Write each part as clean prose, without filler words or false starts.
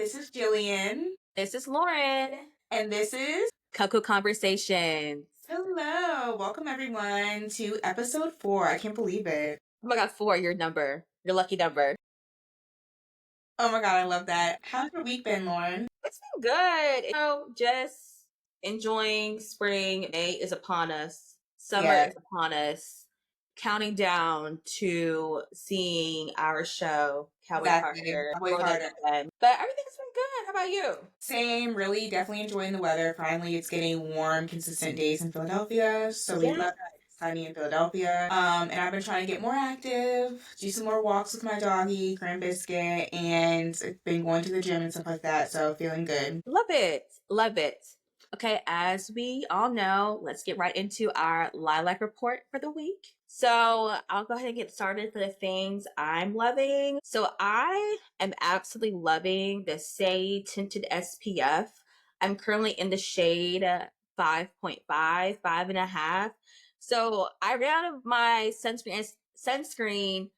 This is Jillian, This is Lauren. and this is Coco Conversations. Hello. Welcome everyone to episode 4. I can't believe it. Oh my God, 4, your number. Your lucky number. Oh my god, I love that. How's your week been, Lauren? It's been good. Just enjoying spring. May is upon us. Summer Yeah, is upon us. Counting down to seeing our show, Cowboy exactly. Carter, Way for the harder. weekend. But everything's been good. How about you? Same, really, definitely enjoying the weather. Finally, it's getting warm, consistent days in Philadelphia. So we Yeah. love that it's sunny in Philadelphia. And I've been trying to get more active, do some more walks with my doggy, Grand Biscuit, and been going to the gym and stuff like that. So feeling good. Love it. Love it. Okay, as we all know, let's get right into our lilac report for the week. So I'll go ahead and get started for the things I'm loving. So I am absolutely loving the Say Tinted SPF. I'm currently in the shade 5.5, 5.5. So I ran out of my sunscreen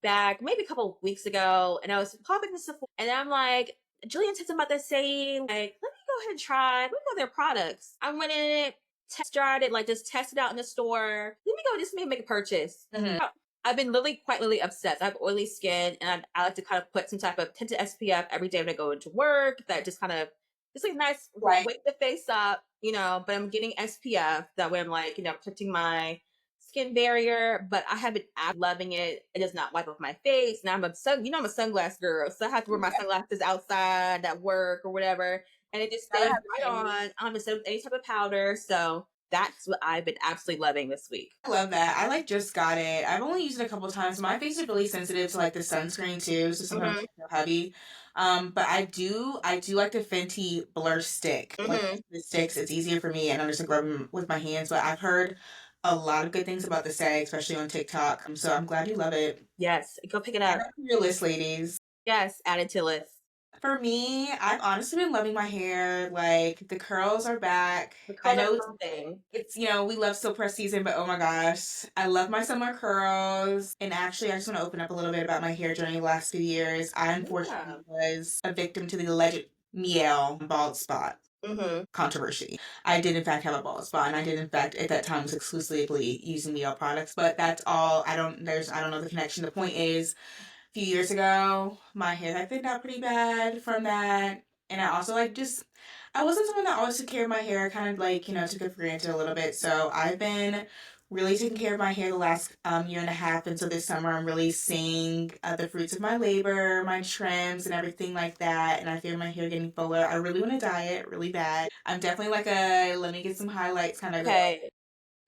back maybe a couple of weeks ago, and I was popping this, and I'm like, Jillian said something about the saying, like, let me go ahead and try. Let me know their products. I went in it, test drive it, like just test it out in the store. Let me go just make a purchase. Mhm. I've been quite literally obsessed. I have oily skin, and I like to kind of put some type of tinted SPF every day when I go into work. That just kind of just like nice, Right. wake the face up, But I'm getting SPF that way. I'm like, protecting my skin barrier, but I have been loving it. It does not wipe off my face. Now I'm a I'm a sunglass girl, so I have to wear my sunglasses outside at work or whatever, and it just Gotta stays have a right change. on. I'm instead of any type of powder, so that's what I've been absolutely loving this week. I love that. I like just got it. I've only used it a couple of times. My face is really sensitive to like the sunscreen too, so sometimes Mm-hmm. it's so heavy. But I do like the Fenty Blur Stick. Like Mm-hmm. the sticks, it's easier for me and I'm just like rubbing with my hands. But I've heard a lot of good things about the SAG, especially on TikTok. So I'm glad you love it. Yes, go pick it Add up. that to your list, ladies. Yes, add it to list. For me, I've honestly been loving my hair. Like the curls are back. The I curls are know something. it's we love still press season, but oh my gosh, I love my summer curls. And actually, I just want to open up a little bit about my hair journey the last few years. I Yeah. unfortunately was a victim to the alleged Miel bald spot Mm-hmm. controversy. I did in fact have a bald spot, and I did in fact at that time was exclusively using Miel products. But that's all. I don't know the connection. The point is, a few years ago, my hair had thinned out pretty bad from that. And I also I wasn't someone that always took care of my hair. I kind of took it for granted a little bit. So I've been really taking care of my hair the last year and a half. And so this summer I'm really seeing the fruits of my labor, my trims and everything like that. And I feel my hair getting fuller. I really want to dye it really bad. I'm definitely like a let me get some highlights kind of girl. Okay.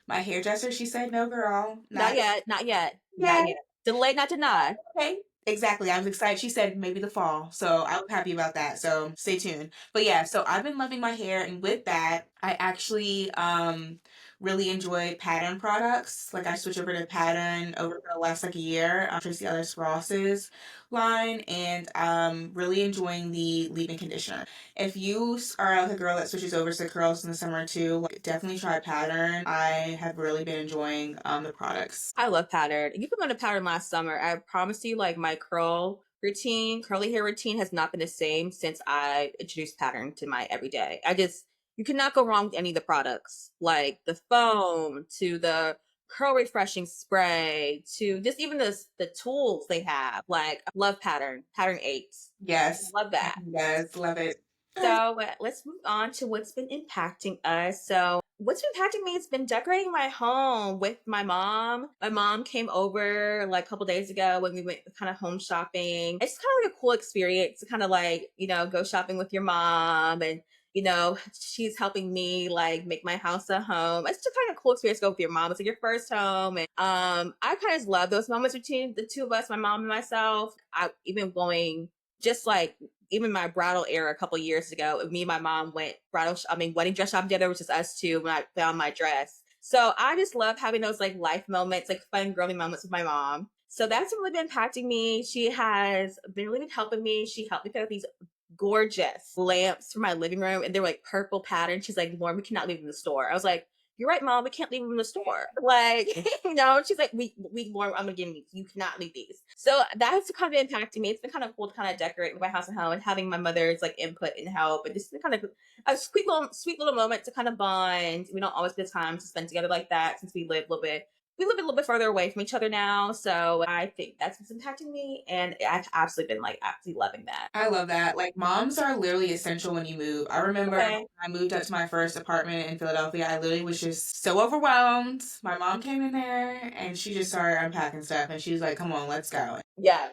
My hairdresser, she said, no, girl, Not not yet. Not yet. Not yet. yet. Delayed, not denied. Okay. Exactly. I was excited. She said maybe the fall. So I was happy about that. So stay tuned. But yeah, so I've been loving my hair, and with that, I actually really enjoy pattern products. Like I switched over to pattern over the last like a year. Tracy Ellis Ross's line, and really enjoying the leave-in conditioner. If you are like a girl that switches over to curls in the summer too, like definitely try pattern. I have really been enjoying the products. I love pattern. You put me on a pattern last summer. I promise you, like my curly hair routine has not been the same since I introduced pattern to my everyday. You cannot go wrong with any of the products, like the foam to the curl refreshing spray to just even the tools they have. Like, I love pattern 8. Yes. Love that. Yes, love it. So let's move on to what's been impacting us. So what's been impacting me has been decorating my home with my mom. My mom came over like a couple days ago when we went kind of home shopping. It's kind of like a cool experience to kind of like, go shopping with your mom, and she's helping me like make my house a home. It's just kind of a cool experience to go with your mom. It's like your first home. And I kind of just love those moments between the two of us, my mom and myself. I even going just like even my bridal era a couple years ago, me and my mom went wedding dress shopping together, which is us two, when I found my dress. So I just love having those like life moments, like fun girly moments with my mom. So that's really been impacting me. She has been really helping me. She helped me pick up these gorgeous lamps for my living room, and they're like purple pattern. She's like, Lauren, we cannot leave them in the store. I was like, "You're right, mom. We can't leave them in the store." Like, she's like, Lauren, I'm gonna give you. You cannot leave these. So that's kind of impacting me. It's been kind of cool to kind of decorate my house and home and having my mother's like input and help, and just kind of a sweet little moment to kind of bond. We don't always get time to spend together like that since we live a little bit further away from each other now. So I think that's what's impacting me. And I've absolutely been like absolutely loving that. I love that. Like moms are literally essential when you move. I remember when Okay. I moved up to my first apartment in Philadelphia, I literally was just so overwhelmed. My mom came in there and she just started unpacking stuff and she was like, "Come on, let's go." Yeah.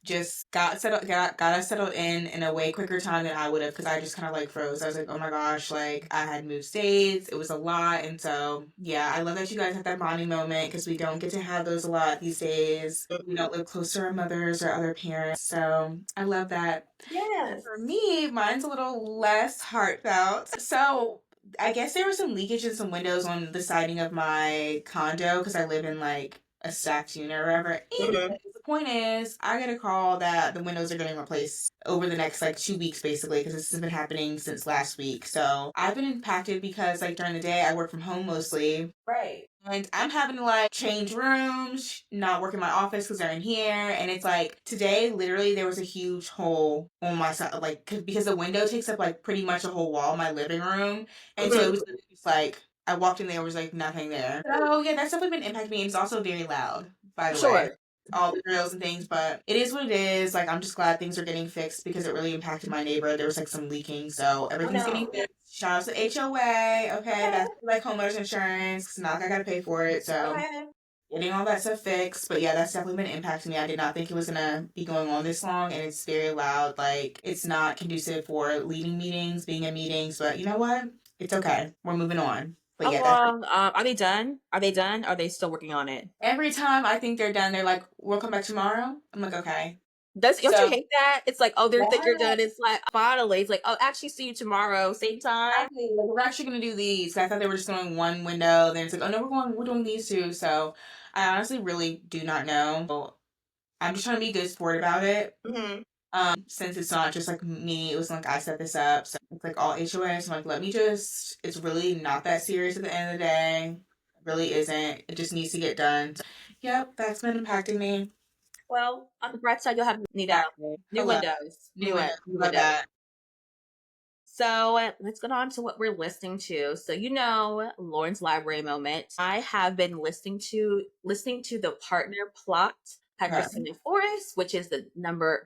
Just got us settled in a way quicker time than I would have because I just kind of like froze. I was like, oh my gosh, like I had moved states, it was a lot, and so yeah, I love that you guys had that bonding moment because we don't get to have those a lot these days. We don't live close to our mothers or other parents, so I love that. Yes. For me, mine's a little less heartfelt. So I guess there was some leakage in some windows on the siding of my condo because I live in like a stacked unit or whatever. Anyways, Mhm. the point is, I get a call that the windows are getting replaced over the next like 2 weeks basically because this has been happening since last week. So I've been impacted because like during the day I work from home mostly. Right. And I'm having to like change rooms, not work in my office because they're in here. And it's like today, literally, there was a huge hole on my side, like because the window takes up like pretty much a whole wall, my living room. And so it Mhm. was just like I walked in there, was like nothing there. So yeah, that's definitely been impacting me. It's also very loud, by the way. Sure. All the drills and things, but it is what it is. Like I'm just glad things are getting fixed because it really impacted my neighbor. There was like some leaking, so Oh everything's getting no. fixed. Shout out to HOA. Okay, Okay. that's like homeowners insurance. It's not like I gotta pay for it, so Okay. getting all that stuff fixed. But yeah, that's definitely been impacting me. I did not think it was gonna be going on this long, and it's very loud. Like it's not conducive for leading meetings, being in meetings. But you know what? It's okay. We're moving on. But How yeah, that's long? Are they done? Are they done? Are they still working on it? every time I think they're done, they're like, "We'll come back tomorrow." I'm like, "Okay." Don't you So hate that? It's like, oh, they think you're yeah, done. It's like finally, it's like, oh, actually, see you tomorrow, same time. exactly. Like, we're actually gonna do these. I thought they were just doing one window. Then it's like, oh no, we're doing these two. So I honestly really do not know. So I'm just trying to be a good sport about it. Hmm. Since it's not just like me, it was like I set this up. So it's like all HOA. So I'm like, let me just, it's really not that serious at the end of the day. It really isn't. It just needs to get done. So, yep, that's been impacting me. Well, on the bright side, you'll have Exactly. new Hello. windows, New window. new Love windows. that. So let's get on to what we're listening to. So Lauren's library moment. I have been listening to the Partner Plot by Okay. Christina Forrest, which is the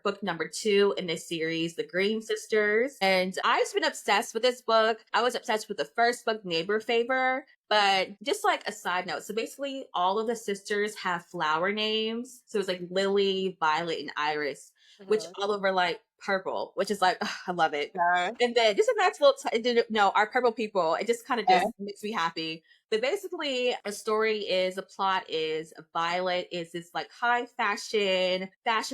book number 2 in this series, The Green Sisters. And I've been obsessed with this book. I was obsessed with the first book, Neighbor Favor. But just like a side note, so basically all of the sisters have flower names. So it's like Lily, Violet, and Iris, which Mhm. all over like purple, which is like, ugh, I love it. Okay. And then just a nice little, no, our purple people, it just kind of Okay. just makes me happy. But basically, the plot is Violet is this like high fashion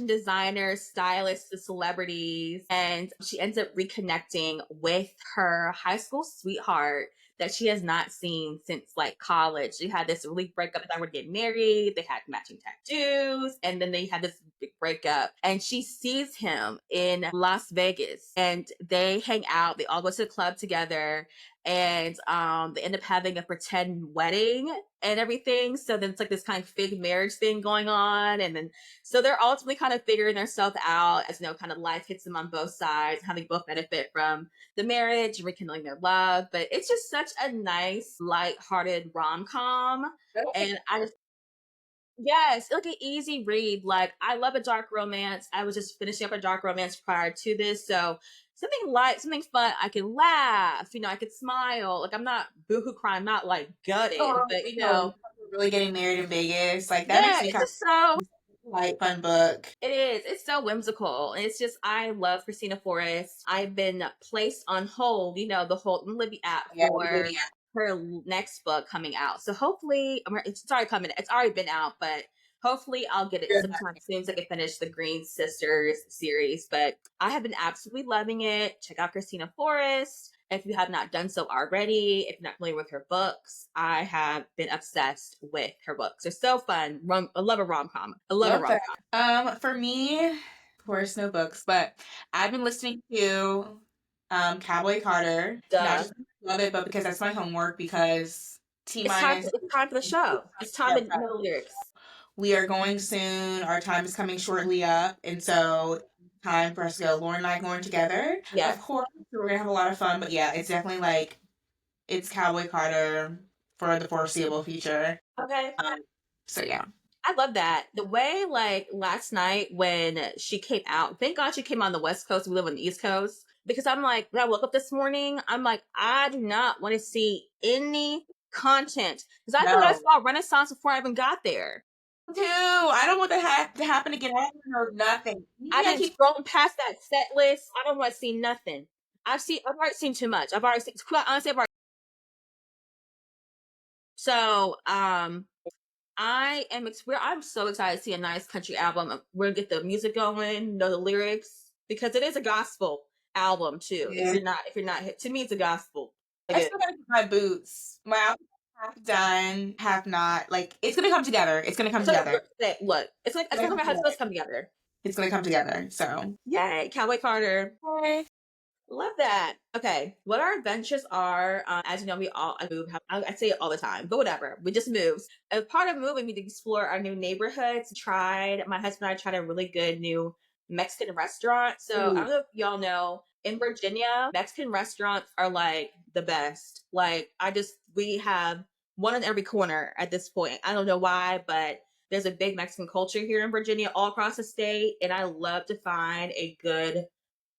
designer, stylist to celebrities. And she ends up reconnecting with her high school sweetheart that she has not seen since like college. She had this really breakup. They were getting married. They had matching tattoos, and then they had this big breakup. And she sees him in Las Vegas, and they hang out. They all go to the club together, and they end up having a pretend wedding and everything. So then it's like this kind of fake marriage thing going on, and then so they're ultimately kind of figuring themselves out as kind of life hits them on both sides, how they both benefit from the marriage, rekindling their love. But it's just such a nice, light-hearted rom-com. And I just yes, like an easy read. Like I love a dark romance. I was just finishing up a dark romance prior to this. So something light, something fun. I can laugh, I could smile. Like I'm not boohoo crying, I'm not like gutted, Oh, but no. Really getting married in Vegas. Like that makes yeah, me it's kind just so of light, fun book. it is. It's so whimsical. And it's just, I love Christina Forrest. I've been placed on hold, the Hold and Libby app Yeah, for yeah. her next book coming out. So hopefully, it's already coming. It's already been out, but hopefully I'll get it sometime soon so I can finish the Green Sisters series. But I have been absolutely loving it. Check out Christina Forrest. If you have not done so already, if you're not familiar with her books, I have been obsessed with her books. They're so fun. I love a rom com. I love a Love rom that. For me, of course, no books, but I've been listening to Cowboy Carter. Not Duh. just because I love it, but because that's my homework. Because T It's time. minus. It's time for the show. It's time to know the lyrics. We are going soon. Our time is coming shortly up, and so time for us to go. Lauren and I going together, of Yes. course. We're gonna have a lot of fun, but yeah, it's definitely like it's Cowboy Carter for the foreseeable future. Okay. So yeah, I love that. The way, like, last night when she came out, thank God she came on the West Coast. We live on the East Coast. Because I'm like, when I woke up this morning, I'm like, I do not want to see any content. Because I thought I no, saw Renaissance before I even got there. too. I don't want that to happen again. I don't know nothing. I've Yeah, been keep. scrolling past that set list. I don't want to see nothing. I've already seen too much. I've already seen, quite honestly, I've already. So, I'm so excited to see a nice country album. We're gonna get the music going, know the lyrics, because it is a gospel album too. Yeah. If you're not hip, to me, it's a gospel. I Like still gotta get my boots. My outfit half done, half not. Like it's gonna come together. It's gonna come together. look, it's like how it's supposed to come together. It's gonna come together. So. Yay, Cowboy Carter. Okay. Love that. Okay, what our adventures are, as you know, we all move. I say it all the time, but whatever. We just moved. As part of moving, we explore our new neighborhoods. My husband and I tried a really good new Mexican restaurant. So I don't Ooh. know if y'all know, in Virginia, Mexican restaurants are like the best. Like we have one in every corner at this point. I don't know why, but there's a big Mexican culture here in Virginia, all across the state, and I love to find a good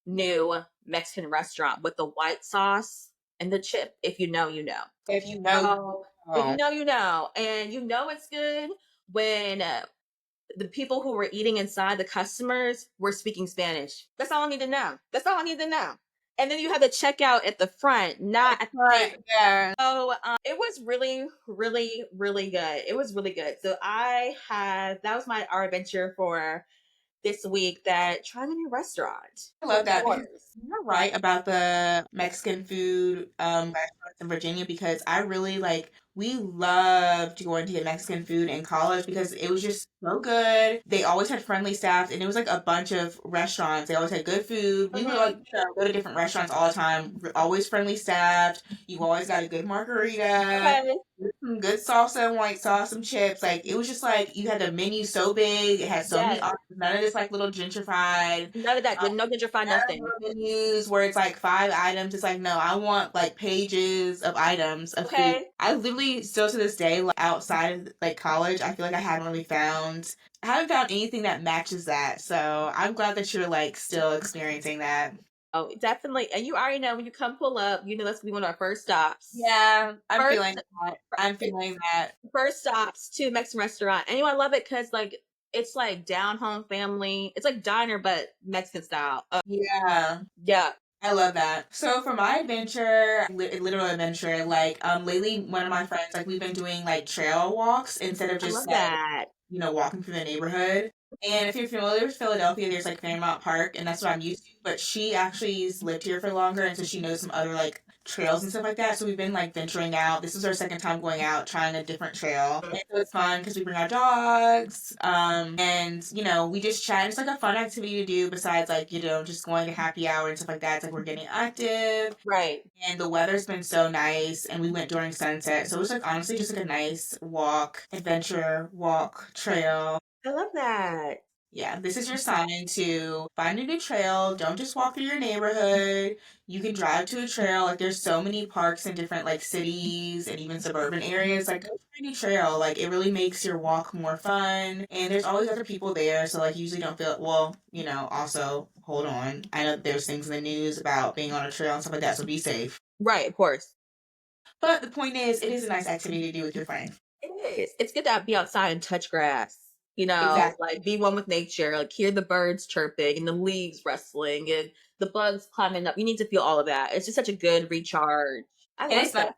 new Mexican restaurant with the white sauce and the chip. If you know, you know. If you know, you Oh, if you know. know, you know. And you know it's good when the people who were eating inside, the customers, were speaking Spanish. That's all I need to know. That's all I need to know. And then you have the checkout at the front, not at the Right, table. yeah. So it was really, really, really good. It was really good. So that was our adventure for this week, that trying a new restaurant. I love What's that because yours? you're right about the Mexican food restaurants in Virginia because I really like we loved going to get Mexican food in college because it was just so good. They always had friendly staff and it was like a bunch of restaurants. They always had good food. We would like go to different restaurants all the time. Always friendly staffed. You always got a good margarita, Okay. some good salsa and white sauce, some chips. Like it was just like you had the menu so big. It had so many Yes. options. None of this like little gentrified None of that. No gentrified nothing. menus where it's like 5 items. It's like, no, I want like pages of items of food. Okay. I literally still to this day, like outside of like college, I feel like I haven't found anything that matches that. So I'm glad that you're like still experiencing that. Oh, definitely. And you already know when you come pull up, you know that's gonna be one of our first stops. Yeah, I'm First, feeling that. I'm feeling that. first stops to a Mexican restaurant. And I love it because like it's like down home family. It's like diner but Mexican style. Yeah. Yeah. I love that. So for my adventure, literal adventure, like lately one of my friends, like we've been doing like trail walks instead of I just love like that. walking through the neighborhood. And if you're familiar with Philadelphia, there's like Fairmount Park, and that's what I'm used to. But she actually has lived here for longer, and so she knows some other like trails and stuff like that. So we've been like venturing out. This is our second time going out, trying a different trail. And so it's fun because we bring our dogs, and we just chat. It's like a fun activity to do besides like just going to happy hour and stuff like that. It's like we're getting active. Right. And the weather's been so nice, and we went during sunset. So it was like honestly just like a nice walk, adventure, walk, trail. I love that. Yeah, this is your sign to find a new trail. Don't just walk through your neighborhood. You can drive to a trail. Like there's so many parks in different like cities and even suburban areas. Like go try a new trail. Like it really makes your walk more fun. And there's always other people there. So like you usually don't feel well, also hold on. I know there's things in the news about being on a trail and stuff like that, so be safe. Right, of course. But the point is it is a nice activity to do with your friends. It is. It's good to be outside and touch grass. Exactly. Like be one with nature, like hear the birds chirping and the leaves rustling and the bugs climbing up. You need to feel all of that. It's just such a good recharge. I And like it's nice that.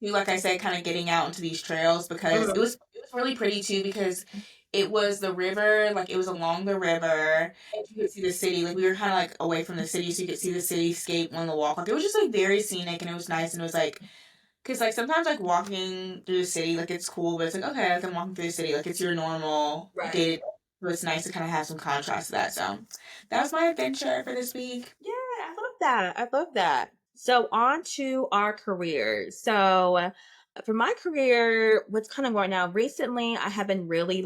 too, like I said, kind of getting out into these trails because Mhm. it was really pretty too because it was the river, like it was along the river, and you could see the city. Like we were kind of like away from the city, so you could see the cityscape on the walk. Like it was just like very scenic, and it was nice, and it was like because like sometimes like walking through the city, like it's cool, but it's like okay, like I'm walking through the city, like it's your normal Right. day. So it's nice to kind of have some contrast to that. So that was my adventure for this week. Yeah, I love that. I love that. So on to our careers. So For my career, what's kind of going now recently, I have been really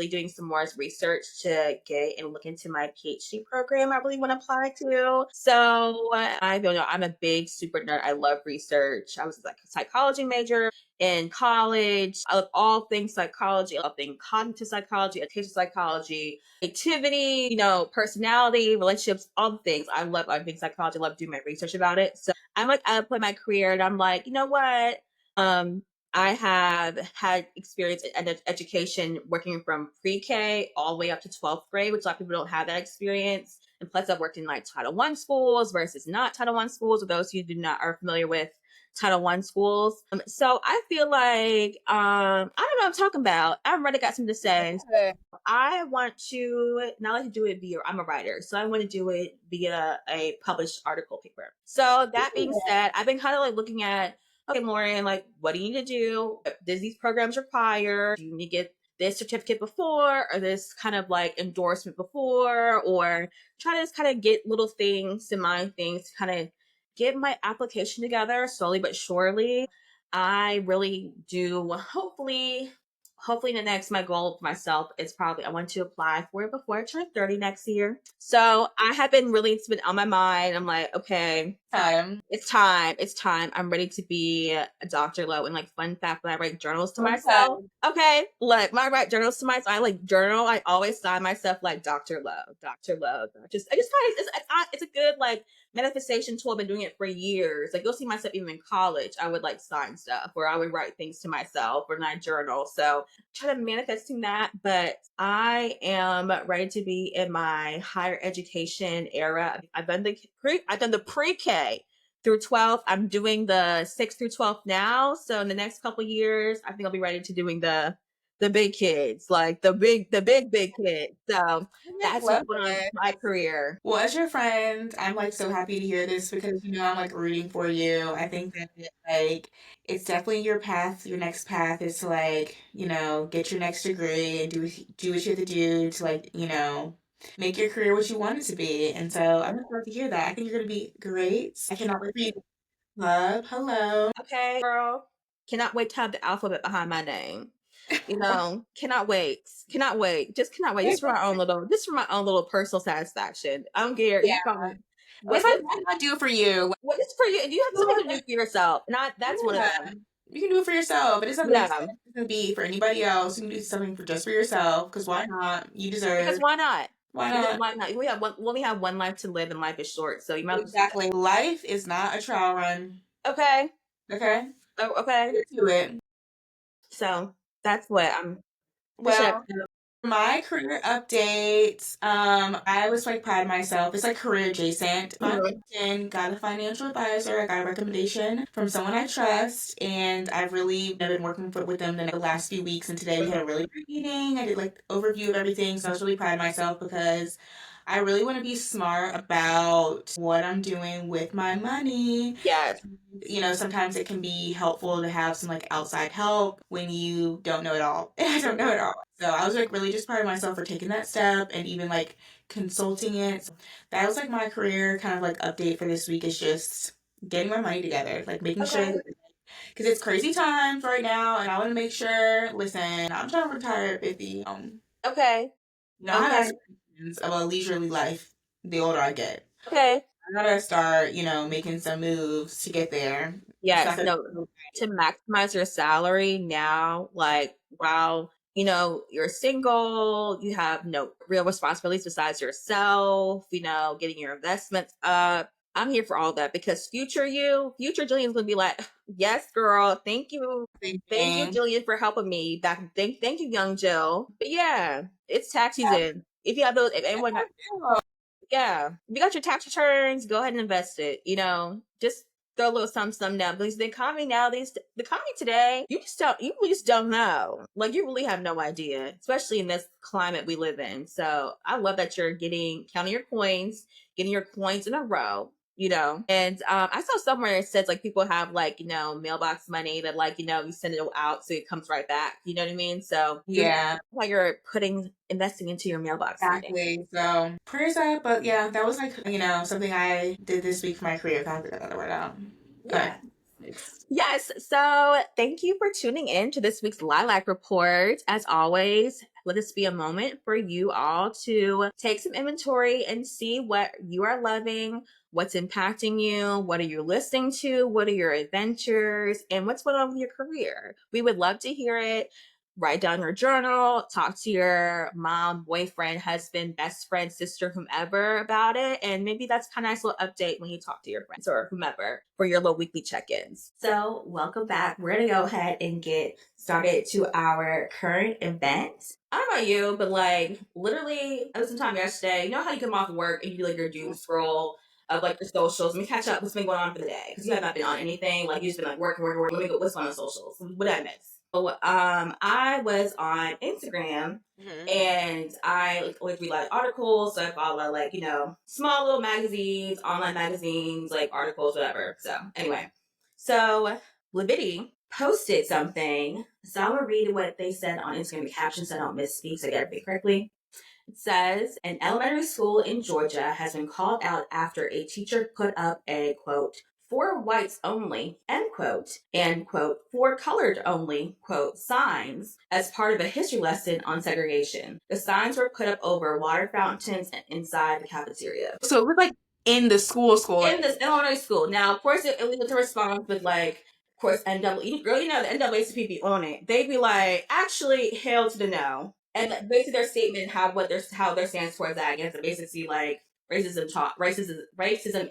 doing some more research to get and look into my PhD program I really want to apply to. So I don't know, I'm a big super nerd. I love research. I was like a psychology major in college. I love all things psychology. I love things cognitive psychology, attention psychology, activity, personality, relationships, all the things. I think psychology. I love doing my research about it. So I'm like at a point in my career and I'm like, you know what? Um, I have had experience in education working from pre-K all the way up to 12th grade, which a lot of people don't have that experience. And plus, I've worked in like Title I schools versus not Title I schools. For those who do not are familiar with Title I schools, so I feel like I don't know what I'm talking about. I've already got something to say. I want to not like to do it via, I'm a writer, so I want to do it via a published article paper. So that being said, I've been kind of like looking at, okay, Lauren, like, what do you need to do? Does these programs require? Do you need to get this certificate before, or this kind of like endorsement before, or try to just kind of get little things to mind things to kind of get my application together slowly but surely. I really do hopefully the next my goal for myself is probably I want to apply for it before I turn 30 next year. So I have been really, it's been on my mind. I'm like, okay, Time. it's time. It's time. I'm ready to be a Dr. Lowe. And like fun fact, when I write journals to Okay. myself, okay, like when I write journals to myself, I like journal. I always sign myself like Dr. Lowe, Dr. Lowe. I just find it's a good like manifestation tool. I've been doing it for years. Like you'll see myself even in college. I would like sign stuff or I would write things to myself or I journal. So try to manifesting that, but I am ready to be in my higher education era. I've done the pre-K through 12th. I'm doing the 6th through 12th now. So in the next couple years, I think I'll be ready to doing the big kids, like the big kids. So that's Love what's going on with it. my career. Well, as your friend, I'm like so happy to hear this because I'm like rooting for you. I think that like it's definitely your path. Your next path is to like get your next degree and do what you have to do to like make your career what you want it to be. And so I'm excited to hear that. I think you're gonna be great. I cannot wait for you to love. Hello. Okay, girl. Cannot wait to have the alphabet behind my name. Cannot wait. Cannot wait. Just cannot wait. Just for my own little personal satisfaction. I don't care. Yeah. You call me What can I do for you? what is for you? And you have something to do for yourself. Not that's one of Yeah. them. You can do it for yourself. It doesn't make sense Yeah. to be for anybody else. You can do something for just for yourself. Because why not? You Because deserve. why not? Why Because not? why not? We only have one life to live and life is short. So you might as Exactly. Life is not a trial run. well okay. Okay? Oh, okay. Get to it. So that's what I'm pushing up Well, my career updates, I was like proud of myself. It's like career adjacent. On to. LinkedIn, got a financial advisor. I got a recommendation from someone I trust, and I've really been working with them the last few weeks. And today we had a really great meeting. I did like overview of everything, so I was really proud of myself because I really want to be smart about what I'm doing with my money. Yes. Sometimes it can be helpful to have some like outside help when you don't know it all. And I don't know it all. So I was like really just proud of myself for taking that step and even like consulting it. So that was like my career kind of like update for this week is just getting my money together, like making sure Okay. because it's crazy times right now and I want to make sure, listen, I'm trying to retire at 50. Okay. I have Okay. aspirations of a leisurely life the older I get. Okay. I gotta start, making some moves to get there. It's not Yes, gonna no, to maximize your salary now, like while you're single, you have no real responsibilities besides yourself, getting your investments up. I'm here for all that because future Jillian's gonna be like, yes, girl, thank you. Thank you, thinking. Jillian, for helping me back. Thank you, young Jill. But yeah, it's tax season. If you have those, if anyone yeah, if you got your tax returns, go ahead and invest it. Just throw a little something down because the economy nowadays, the economy today, you just don't know. Like you really have no idea, especially in this climate we live in. So I love that you're counting your coins, getting your coins in a row. And I saw somewhere it says like people have like mailbox money that like you send it out so it comes right back. You know what I mean? So Yeah, while you're investing into your mailbox money. exactly. So prayers up, but yeah, that was like, something I did this week for my career. I got the word out. Okay. Yeah. Yes. So thank you for tuning in to this week's Lilac Report. As always, let this be a moment for you all to take some inventory and see what you are loving, what's impacting you, what are you listening to, what are your adventures, and what's going on with your career. We would love to hear it. Write down your journal, talk to your mom, boyfriend, husband, best friend, sister, whomever about it. And maybe that's kind of nice little update when you talk to your friends or whomever for your little weekly check-ins. So welcome back. We're going to go ahead and get started to our current event. I don't know about you, but like literally, I was some time yesterday. You know how you come off of work and you do like your doom scroll of like your socials. Let me catch up what's been going on for the day because you have not been on anything. Like you've just been like working. Let me go. What's on the socials? What did I miss? So I was on Instagram and I like read like articles. So I follow like small little magazines, online magazines, like articles, whatever. So anyway, so Libidity posted something. So I'm gonna read what they said on Instagram. The caption so I don't misspeak, so I get everything correctly. It says an elementary school in Georgia has been called out after a teacher put up a quote for whites only, end quote, and quote, for colored only, quote, signs as part of a history lesson on segregation. The signs were put up over water fountains inside the cafeteria. So it was like in the school. In this elementary school. Now, of course, it was to respond with like, of course, NAACP, girl, the NAACP be on it. They'd be like, actually, hell to the no. And basically, their statement how their stance towards that against it, basically like racism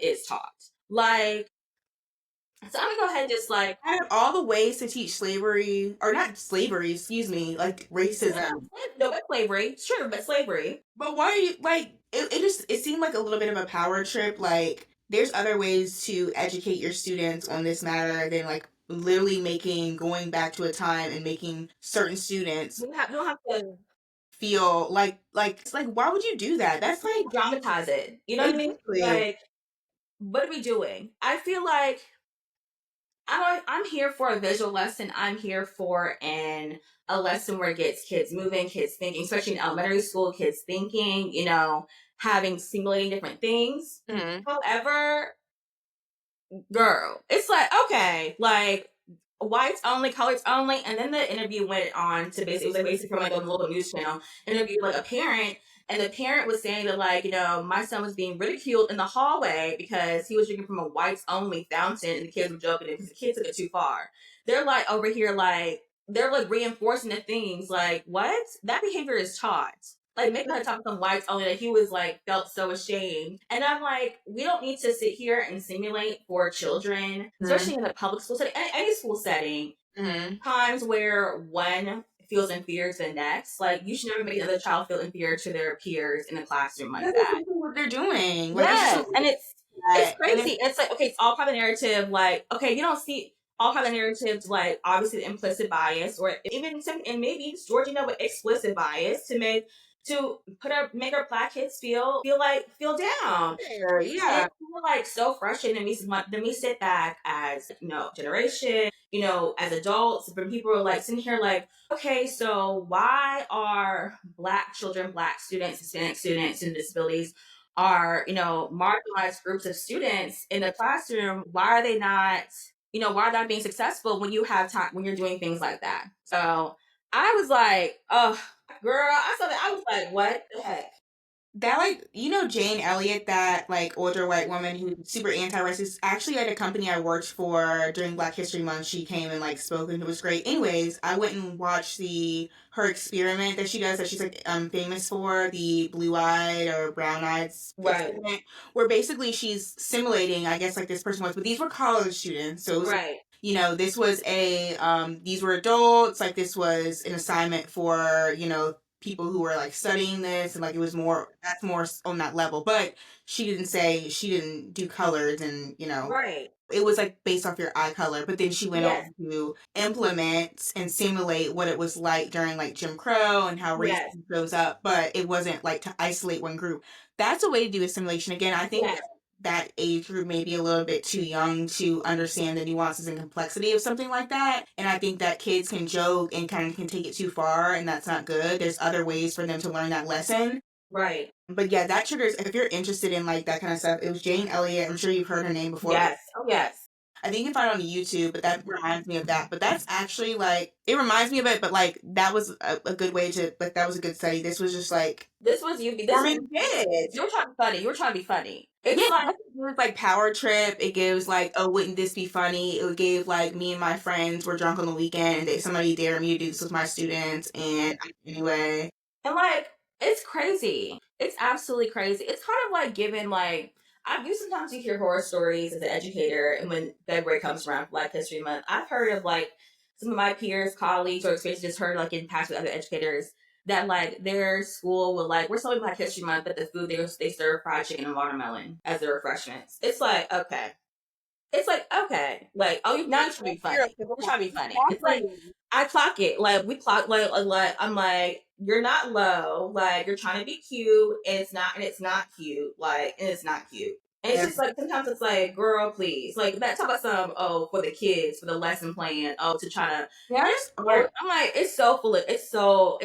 is taught. Like, so I'm gonna go ahead and just like Out of all the ways to teach slavery, or not slavery, excuse me, like racism. no, but slavery, sure, but slavery. But why are you like it seemed like a little bit of a power trip. Like there's other ways to educate your students on this matter than like literally going back to a time and making certain students You don't have to feel like it's like why would you do that? That's like dramatize it. You know what I mean? Like, what are we doing? I feel like I'm here for a visual lesson. I'm here for a lesson where it gets kids moving, kids thinking, especially in elementary school, kids thinking, having simulating different things. Mhm. However, girl, it's like, okay, like whites only, colors only, and then the interview went on to basically, it was like basically from like a local news channel, interviewed like a parent, and the parent was saying that like, my son was being ridiculed in the hallway because he was drinking from a whites only fountain, and the kids were joking because the kids took it too far. They're like over here like they're like reinforcing the things like what that behavior is taught. Like making her talk some whites only that he was like felt so ashamed. And I'm like, we don't need to sit here and simulate for children, especially in a public school setting, any school setting, times where one feels inferior to the next. Like you should never make another child feel inferior to their peers in a classroom like that. What they're doing. Like Yes. And it's crazy. and It's like, okay, it's all part of the narrative. Like, okay, you don't see all part of the narratives, like obviously the implicit bias, or even some, and maybe it's Georgia, with explicit bias make our black kids feel down. yeah. And we're like so frustrated, and we sit back as generation, as adults, when people are like sitting here like, okay, so why are black children, black students, Hispanic students, and disabilities are marginalized groups of students in the classroom? Why are they not? Why are they not being successful when you have time when you're doing things like that? So I was like, oh, girl, I saw that. I was like, what the heck? That like Jane Elliott, that like older white woman who's super anti-racist, actually at a company I worked for during Black History Month, she came and like spoke and it was great. Anyways, I went and watched her experiment that she does, that she's like famous for, the blue-eyed or brown-eyed experiment, where basically she's simulating, I guess like this person was, but these were college students, so it was, this was these were adults, like this was an assignment for people who were like studying this, and like it was that's more on that level. But she didn't do colors, and it was like based off your eye color. But then she went on to implement and simulate what it was like during like Jim Crow and how racism goes up, but it wasn't like to isolate one group. That's a way to do a simulation. Again, I think that age group may be a little bit too young to understand the nuances and complexity of something like that. And I think that kids can joke and kind of can take it too far, and that's not good. There's other ways for them to learn that lesson. Right. But yeah, that triggers, if you're interested in like that kind of stuff, it was Jane Elliott. I'm sure you've heard her name before. Yes. Oh, yes. I think you can find it on YouTube, but that reminds me of that. But that's actually like it reminds me of it, but like that was a good way to like that was a good study. This was just like This was you. This was forming kids. you were trying to be funny. You were trying to be funny. Yeah, It's like it gives like power trip. It gives like, oh, wouldn't this be funny? It gave like me and my friends were drunk on the weekend and somebody dared me to do this with my students, and anyway. and like it's crazy. It's absolutely crazy. It's kind of like giving like you sometimes you hear horror stories as an educator, and when February comes around for Black History Month, I've heard of like some of my peers, colleagues, or experiences just heard like in past with other educators that like their school will like we're celebrating Black History Month, but the food they serve fried chicken and watermelon as their refreshments. It's like okay. It's like, okay, like, oh, you now you're trying to be funny. You're trying to be funny. It's like, I clock it. Like, we clock, I'm like, you're not low. Like, you're trying to be cute, and it's not cute. Like, and it's not cute. And it's Yeah. just like, sometimes it's like, girl, please. Like, that talk about some, oh, for the kids, for the lesson plan, oh, to try to. Yeah, I'm like, it's so full of, it's so.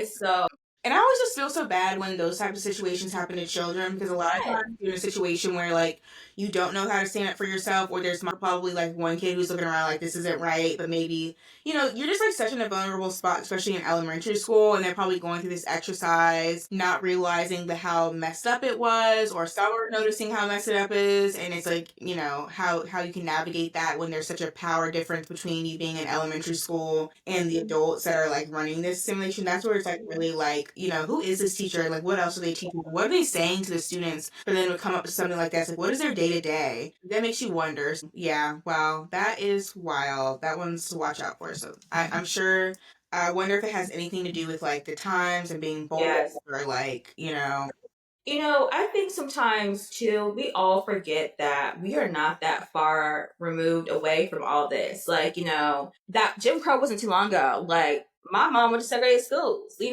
and I always just feel so bad when those types of situations happen to children because a lot of times you're in a situation where like you don't know how to stand up for yourself, or there's probably like one kid who's looking around like this isn't right, but maybe you're just like such in a vulnerable spot, especially in elementary school, and they're probably going through this exercise, not realizing how messed up it was, or some are noticing how messed it up is, and it's like how you can navigate that when there's such a power difference between you being in elementary school and the adults that are like running this simulation. That's where it's like really like who is this teacher? Like, what else are they teaching? What are they saying to the students for them to come up with something like that? It's like, what is their day to day? That makes you wonder. Yeah, wow, that is wild. That one's to watch out for. So I'm sure. I wonder if it has anything to do with like the times and being bold, Yes. or like I think sometimes too, we all forget that we are not that far removed away from all this. Like, that Jim Crow wasn't too long ago. Like, my mom went to segregated schools, my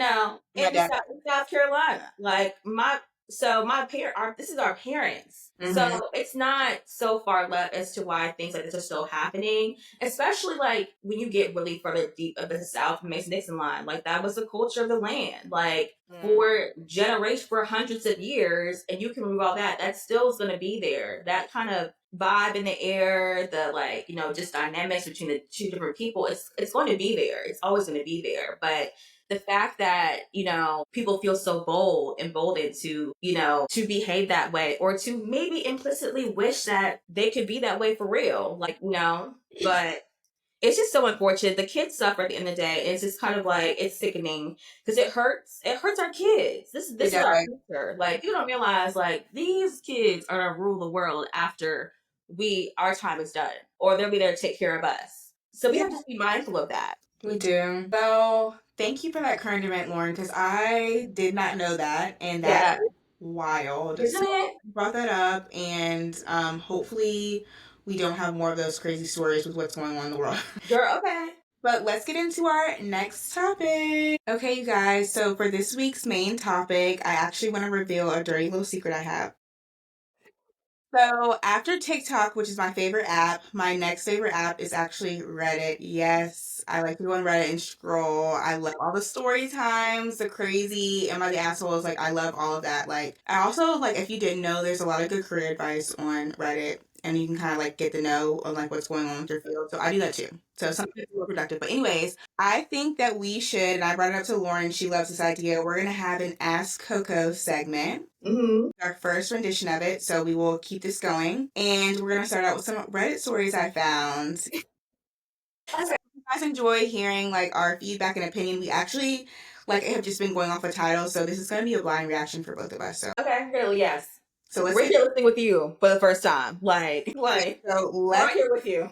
in dad. South Carolina. Like, my this is our parents. Mhm. So it's not so far left as to why things like this are still happening, especially like when you get really further deep of the South Mason-Dixon line. Like, that was the culture of the land. Like, for generations, for hundreds of years, and you can remove all that, that still is going to be there. That kind of vibe in the air, the like, just dynamics between the two different people, it's going to be there. It's always going to be there. But the fact that people feel so bold, emboldened to behave that way, or to maybe implicitly wish that they could be that way for real, like but it's just so unfortunate. The kids suffer at the end of the day. And it's just kind of like it's sickening because it hurts. It hurts our kids. This is our future. Like, you don't realize like these kids are gonna rule the world after our time is done, or they'll be there to take care of us. So we have to be mindful of that. We do. Well, thank you for that current event, Lauren, because I did not know that, and that is wild. Isn't So it? you brought that up, and hopefully we don't have more of those crazy stories with what's going on in the world. Girl, okay. But let's get into our next topic. Okay, you guys, so for this week's main topic, I actually want to reveal a dirty little secret I have. So after TikTok, which is my favorite app, my next favorite app is actually Reddit. Yes, I like to go on Reddit and scroll. I love all the story times, the crazy, am I the assholes? Like, I love all of that. Like, I also, like, if you didn't know, there's a lot of good career advice on Reddit. And you can kind of like get to know on like what's going on with your field. So I do that too. So something that's more productive. But anyways, I think that we should, and I brought it up to Lauren, she loves this idea. We're gonna have an Ask Coco segment. Our first rendition of it, so we will keep this going. And we're gonna start out with some Reddit stories I found. So if you guys enjoy hearing like our feedback and opinion, we actually like have just been going off a title, so this is gonna be a blind reaction for both of us. So Okay, really, yes. so let's We're here listening with you for the first time. Like so we're let's here with you.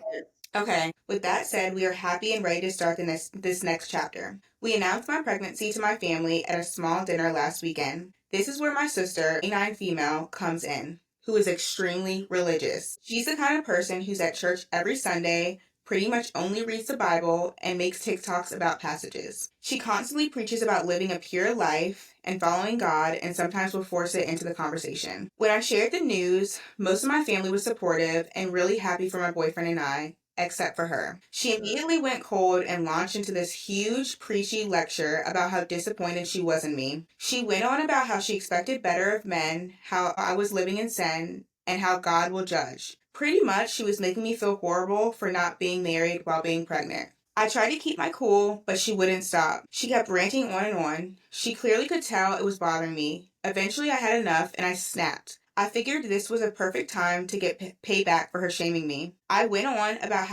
Okay, with that said, we are happy and ready to start this next chapter. We announced my pregnancy to my family at a small dinner last weekend. This is where my sister, a 29 female, comes in, who is extremely religious. She's the kind of person who's at church every Sunday, pretty much only reads the Bible, and makes TikToks about passages. She constantly preaches about living a pure life and following God, and sometimes will force it into the conversation. When I shared the news, most of my family was supportive and really happy for my boyfriend and I, except for her. She immediately went cold and launched into this huge preachy lecture about how disappointed she was in me. She went on about how she expected better of men, how I was living in sin, and how God will judge. Pretty much, she was making me feel horrible for not being married while being pregnant. I tried to keep my cool, but she wouldn't stop. She kept ranting on and on. She clearly could tell it was bothering me. Eventually, I had enough and I snapped. I figured this was a perfect time to get payback for her shaming me. I went on about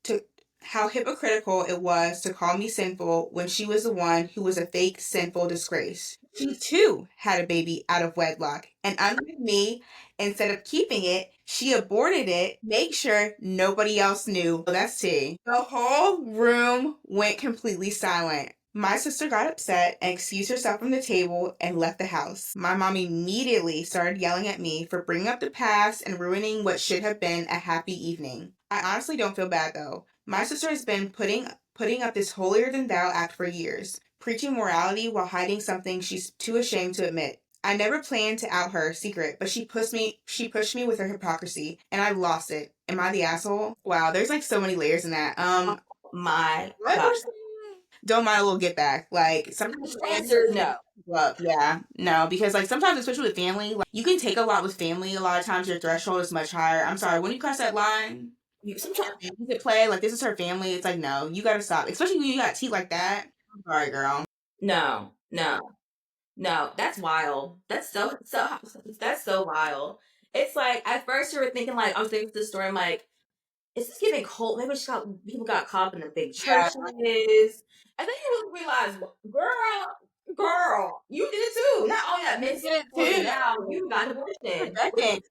to how hypocritical it was to call me sinful when she was the one who was a fake sinful disgrace. She too had a baby out of wedlock, and unlike me, instead of keeping it, she aborted it, make sure nobody else knew. Oh, that's tea. The whole room went completely silent. My sister got upset and excused herself from the table and left the house. My mom immediately started yelling at me for bringing up the past and ruining what should have been a happy evening. I honestly don't feel bad though. My sister has been putting up this holier than thou act for years, preaching morality while hiding something she's too ashamed to admit. I never planned to out her secret, but she pushed me with her hypocrisy, and I lost it. Am I the asshole? Wow, there's like so many layers in that. My What God. person don't mind a little get back? Like sometimes The answer is no. well, yeah, no, because like sometimes, especially with family, like you can take a lot with family. A lot of times your threshold is much higher. I'm sorry, when you cross that line, sometimes you could play like this is her family. It's like no, you gotta stop, especially when you got teeth like that. I'm sorry, girl. No, no, no. That's wild. That's so wild. It's like at first you were thinking like I was thinking this story. I'm like, is this giving cult? Maybe people got caught up in the big Yeah, churches, and then you realize, girl, you did it too. Not only that, men did for you it now, you got an too. abortion. Decades.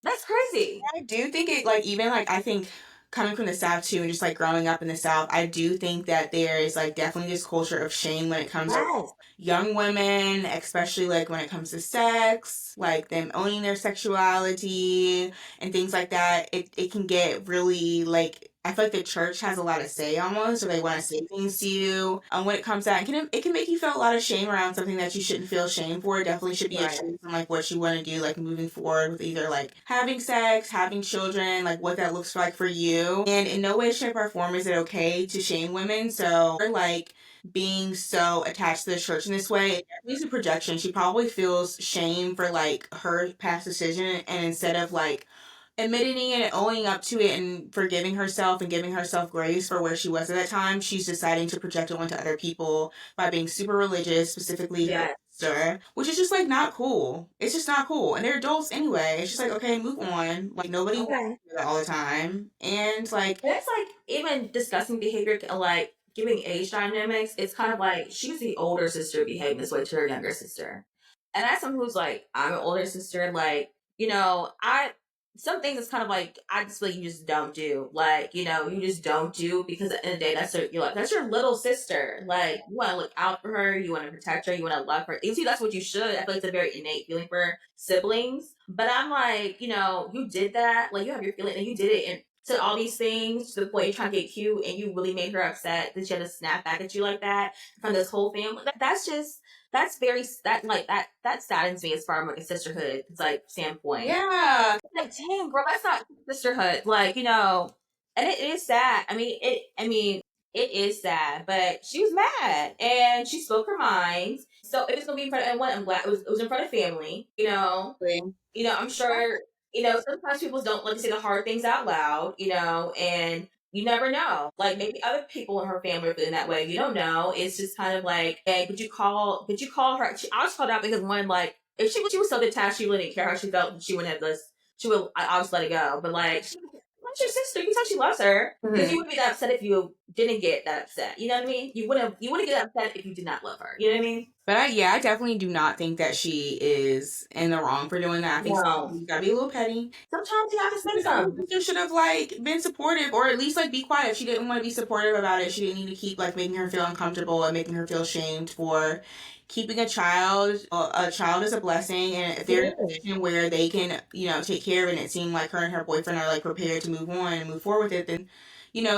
That's crazy. I do think it like even like I think coming from the South too and just like growing up in the South, I do think that there is like definitely this culture of shame when it comes to Yes. young women, especially like when it comes to sex, like them owning their sexuality and things like that. It can get really like I feel like the church has a lot of say almost, or they want to say things to you. When it comes to that, it can make you feel a lot of shame around something that you shouldn't feel shame for. It definitely should be a Right. choice on like what you want to do, like moving forward with either like having sex, having children, like what that looks like for you. And in no way, shape, or form is it okay to shame women. So like being so attached to the church in this way, it definitely is a projection. She probably feels shame for like her past decision, and instead of like admitting it and owning up to it and forgiving herself and giving herself grace for where she was at that time, she's deciding to project it onto other people by being super religious, specifically her Yes. sister, which is just like not cool. It's just not cool. And they're adults anyway. It's just like, okay, move on. Like nobody wants Okay. to do that all the time. And like, That's like even discussing behavior, like giving age dynamics. It's kind of like she was the older sister behaving this way to her younger sister, and as someone who's like, I'm an older sister, like I some things it's kind of like I just feel like you just don't do, like you just don't do because at the end of the day that's your little sister. Like you want to look out for her, you want to protect her, you want to love her. You see, that's what you should. I feel like it's a very innate feeling for siblings. But I'm like, you did that, like you have your feeling, and you did it, and said all these things to the point you're trying to get cute, and you really made her upset that she had to snap back at you like that from this whole family. That's just that saddens me as far as like a sisterhood. It's like standpoint. yeah, It's like, dang, girl, that's not sisterhood. Like and it is sad. It is sad, but she was mad and she spoke her mind. So if it's gonna be in front of anyone, I'm glad it was in front of family. I'm sure, sometimes people don't like to say the hard things out loud, and you never know. Like maybe other people in her family are feeling that way. You don't know. It's just kind of like, hey, could you call her? I was called out because one, like, if she was so detached, she really didn't care how she felt. She wouldn't have this. She would. I just let it go. But like, that's your sister. You can tell she loves her because you wouldn't be that upset if you didn't get that upset. You know what I mean? You wouldn't. You wouldn't get upset if you did not love her. You know what I mean? but I definitely do not think that she is in the wrong for doing that. I think No. you gotta be a little petty. Sometimes you have to say something. Sister should have like been supportive, or at least like be quiet. If she didn't want to be supportive about it, she didn't need to keep like making her feel uncomfortable and making her feel shamed for keeping a child. A child is a blessing, and if they're in a position where they can, take care of it, and it seemed like her and her boyfriend are like prepared to move on and move forward with it, then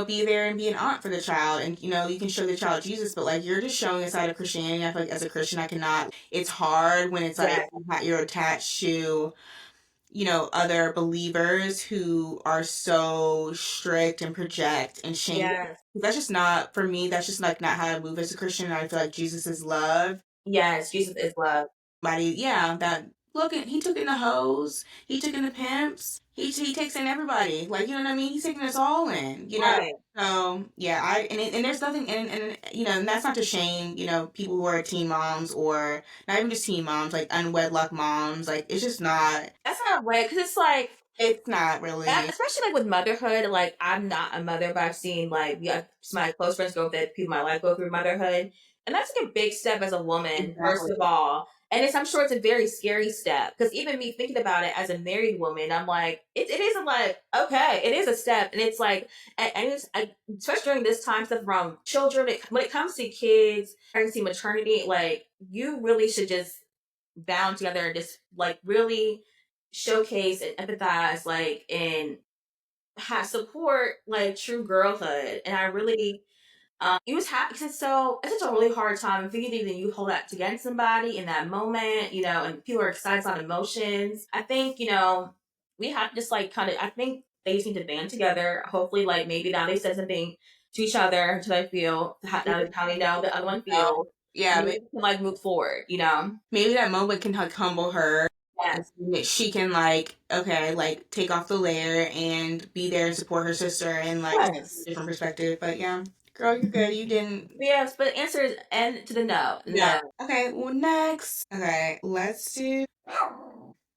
be there and be an aunt for the child, and you can show the child Jesus. But like you're just showing a side of Christianity. I feel like as a Christian, I cannot. It's hard when it's like Yeah. you're attached to other believers who are so strict and project and shame. Yes. That's just not, for me, that's just like not how I move as a Christian. I feel like Jesus is love. Yes. Jesus is love. Body, yeah, that Look, he took in the hoes. He took in the pimps. He takes in everybody. Like, you know what I mean? He's taking us all in. You know. Right. So yeah, and there's nothing and you know, and that's not to shame, you know, people who are teen moms or not even just teen moms, like unwedlock moms. Like it's just not. That's not right, because it's like, It's not really. especially like with motherhood. Like, I'm not a mother, but I've seen like, yeah, my close friends go through, people in my life go through motherhood, and that's like a big step as a woman, first Exactly. of all. And I'm sure it's a very scary step, because even me thinking about it as a married woman, I'm like, it isn't like, okay, it is a step, and it's like, especially during this time stuff around children. When it comes to kids, pregnancy, maternity, like, you really should just bound together and just like really showcase and empathize, like, and have support like true girlhood. And I really, it was happy because it's such a really hard time. If you hold that against somebody in that moment, and people are excited on emotions. I think, we have to just like kind of, I think they just need to band together. Hopefully, like, maybe now they said something to each other to like feel how they know the other one Oh, feels. yeah, Maybe we can like move forward. maybe that moment can like humble her and Yes. see that she can like okay like take off the layer and be there and support her sister and like see a Yes. different perspective. But yeah, girl, you're good. You didn't. Yes, but the answer is N to the no. No. No. Okay, well next. Okay, let's do.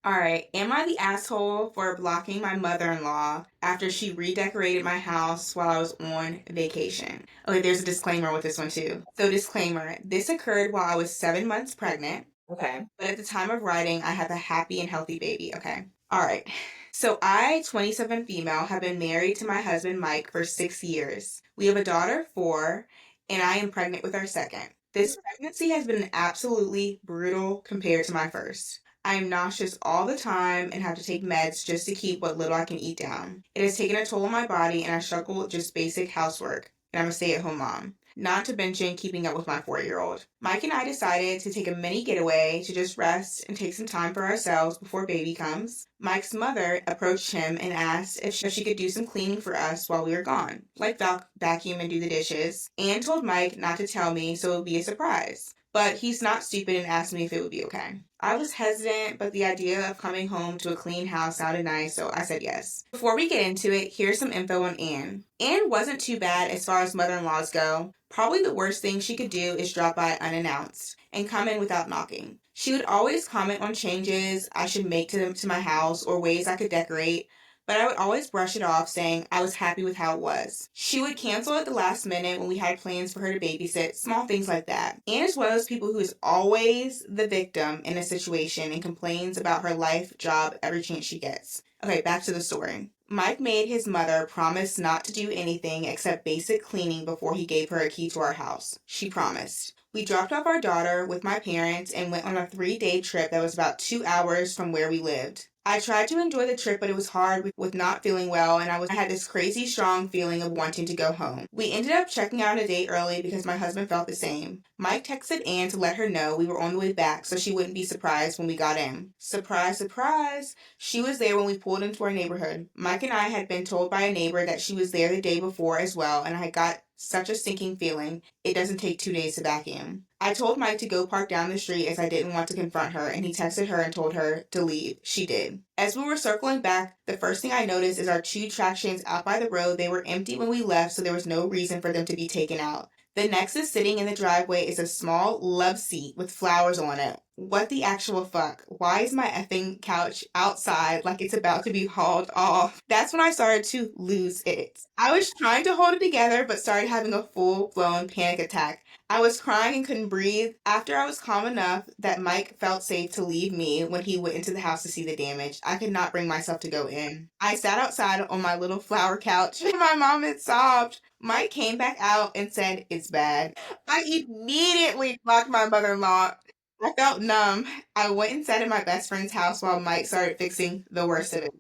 All right, am I the asshole for blocking my mother-in-law after she redecorated my house while I was on vacation? Okay, there's a disclaimer with this one too. So disclaimer, this occurred while I was 7 months pregnant. Okay. But at the time of writing, I have a happy and healthy baby. Okay. All right. So I, 27 female, have been married to my husband Mike for 6 years. We have a daughter, 4, and I am pregnant with our second. This pregnancy has been absolutely brutal compared to my first. I am nauseous all the time and have to take meds just to keep what little I can eat down. It has taken a toll on my body and I struggle with just basic housework. And I'm a stay at home mom. Not to mention keeping up with my 4-year-old. Mike and I decided to take a mini getaway to just rest and take some time for ourselves before baby comes. Mike's mother approached him and asked if she could do some cleaning for us while we were gone, like vacuum and do the dishes, and told Mike not to tell me so it would be a surprise. But he's not stupid and asked me if it would be okay. I was hesitant, but the idea of coming home to a clean house sounded nice, so I said yes. Before we get into it, here's some info on Anne. Anne wasn't too bad as far as mother-in-laws go. Probably the worst thing she could do is drop by unannounced and come in without knocking. She would always comment on changes I should make to my house or ways I could decorate, but I would always brush it off saying I was happy with how it was. She would cancel at the last minute when we had plans for her to babysit, small things like that. Anne is one of those people who is always the victim in a situation and complains about her life, job, every chance she gets. Okay, back to the story. Mike made his mother promise not to do anything except basic cleaning before he gave her a key to our house. She promised. We dropped off our daughter with my parents and went on a 3-day trip that was about 2 hours from where we lived. I tried to enjoy the trip, but it was hard with not feeling well, and I had this crazy strong feeling of wanting to go home. We ended up checking out a day early because my husband felt the same. Mike texted Anne to let her know we were on the way back so she wouldn't be surprised when we got in. Surprise, surprise! She was there when we pulled into our neighborhood. Mike and I had been told by a neighbor that she was there the day before as well, and I got such a sinking feeling. It doesn't take 2 days to vacuum. I told Mike to go park down the street as I didn't want to confront her, and he texted her and told her to leave. She did. As we were circling back, the first thing I noticed is our 2 tractions out by the road. They were empty when we left, so there was no reason for them to be taken out. The next is sitting in the driveway is a small love seat with flowers on it. What the actual fuck? Why is my effing couch outside like it's about to be hauled off? That's when I started to lose it. I was trying to hold it together but started having a full-blown panic attack. I was crying and couldn't breathe. After I was calm enough that Mike felt safe to leave me when he went into the house to see the damage, I could not bring myself to go in. I sat outside on my little flower couch and my mom had sobbed. Mike came back out and said, "It's bad." I immediately blocked my mother-in-law. I felt numb. I went and sat at my best friend's house while Mike started fixing the worst of it.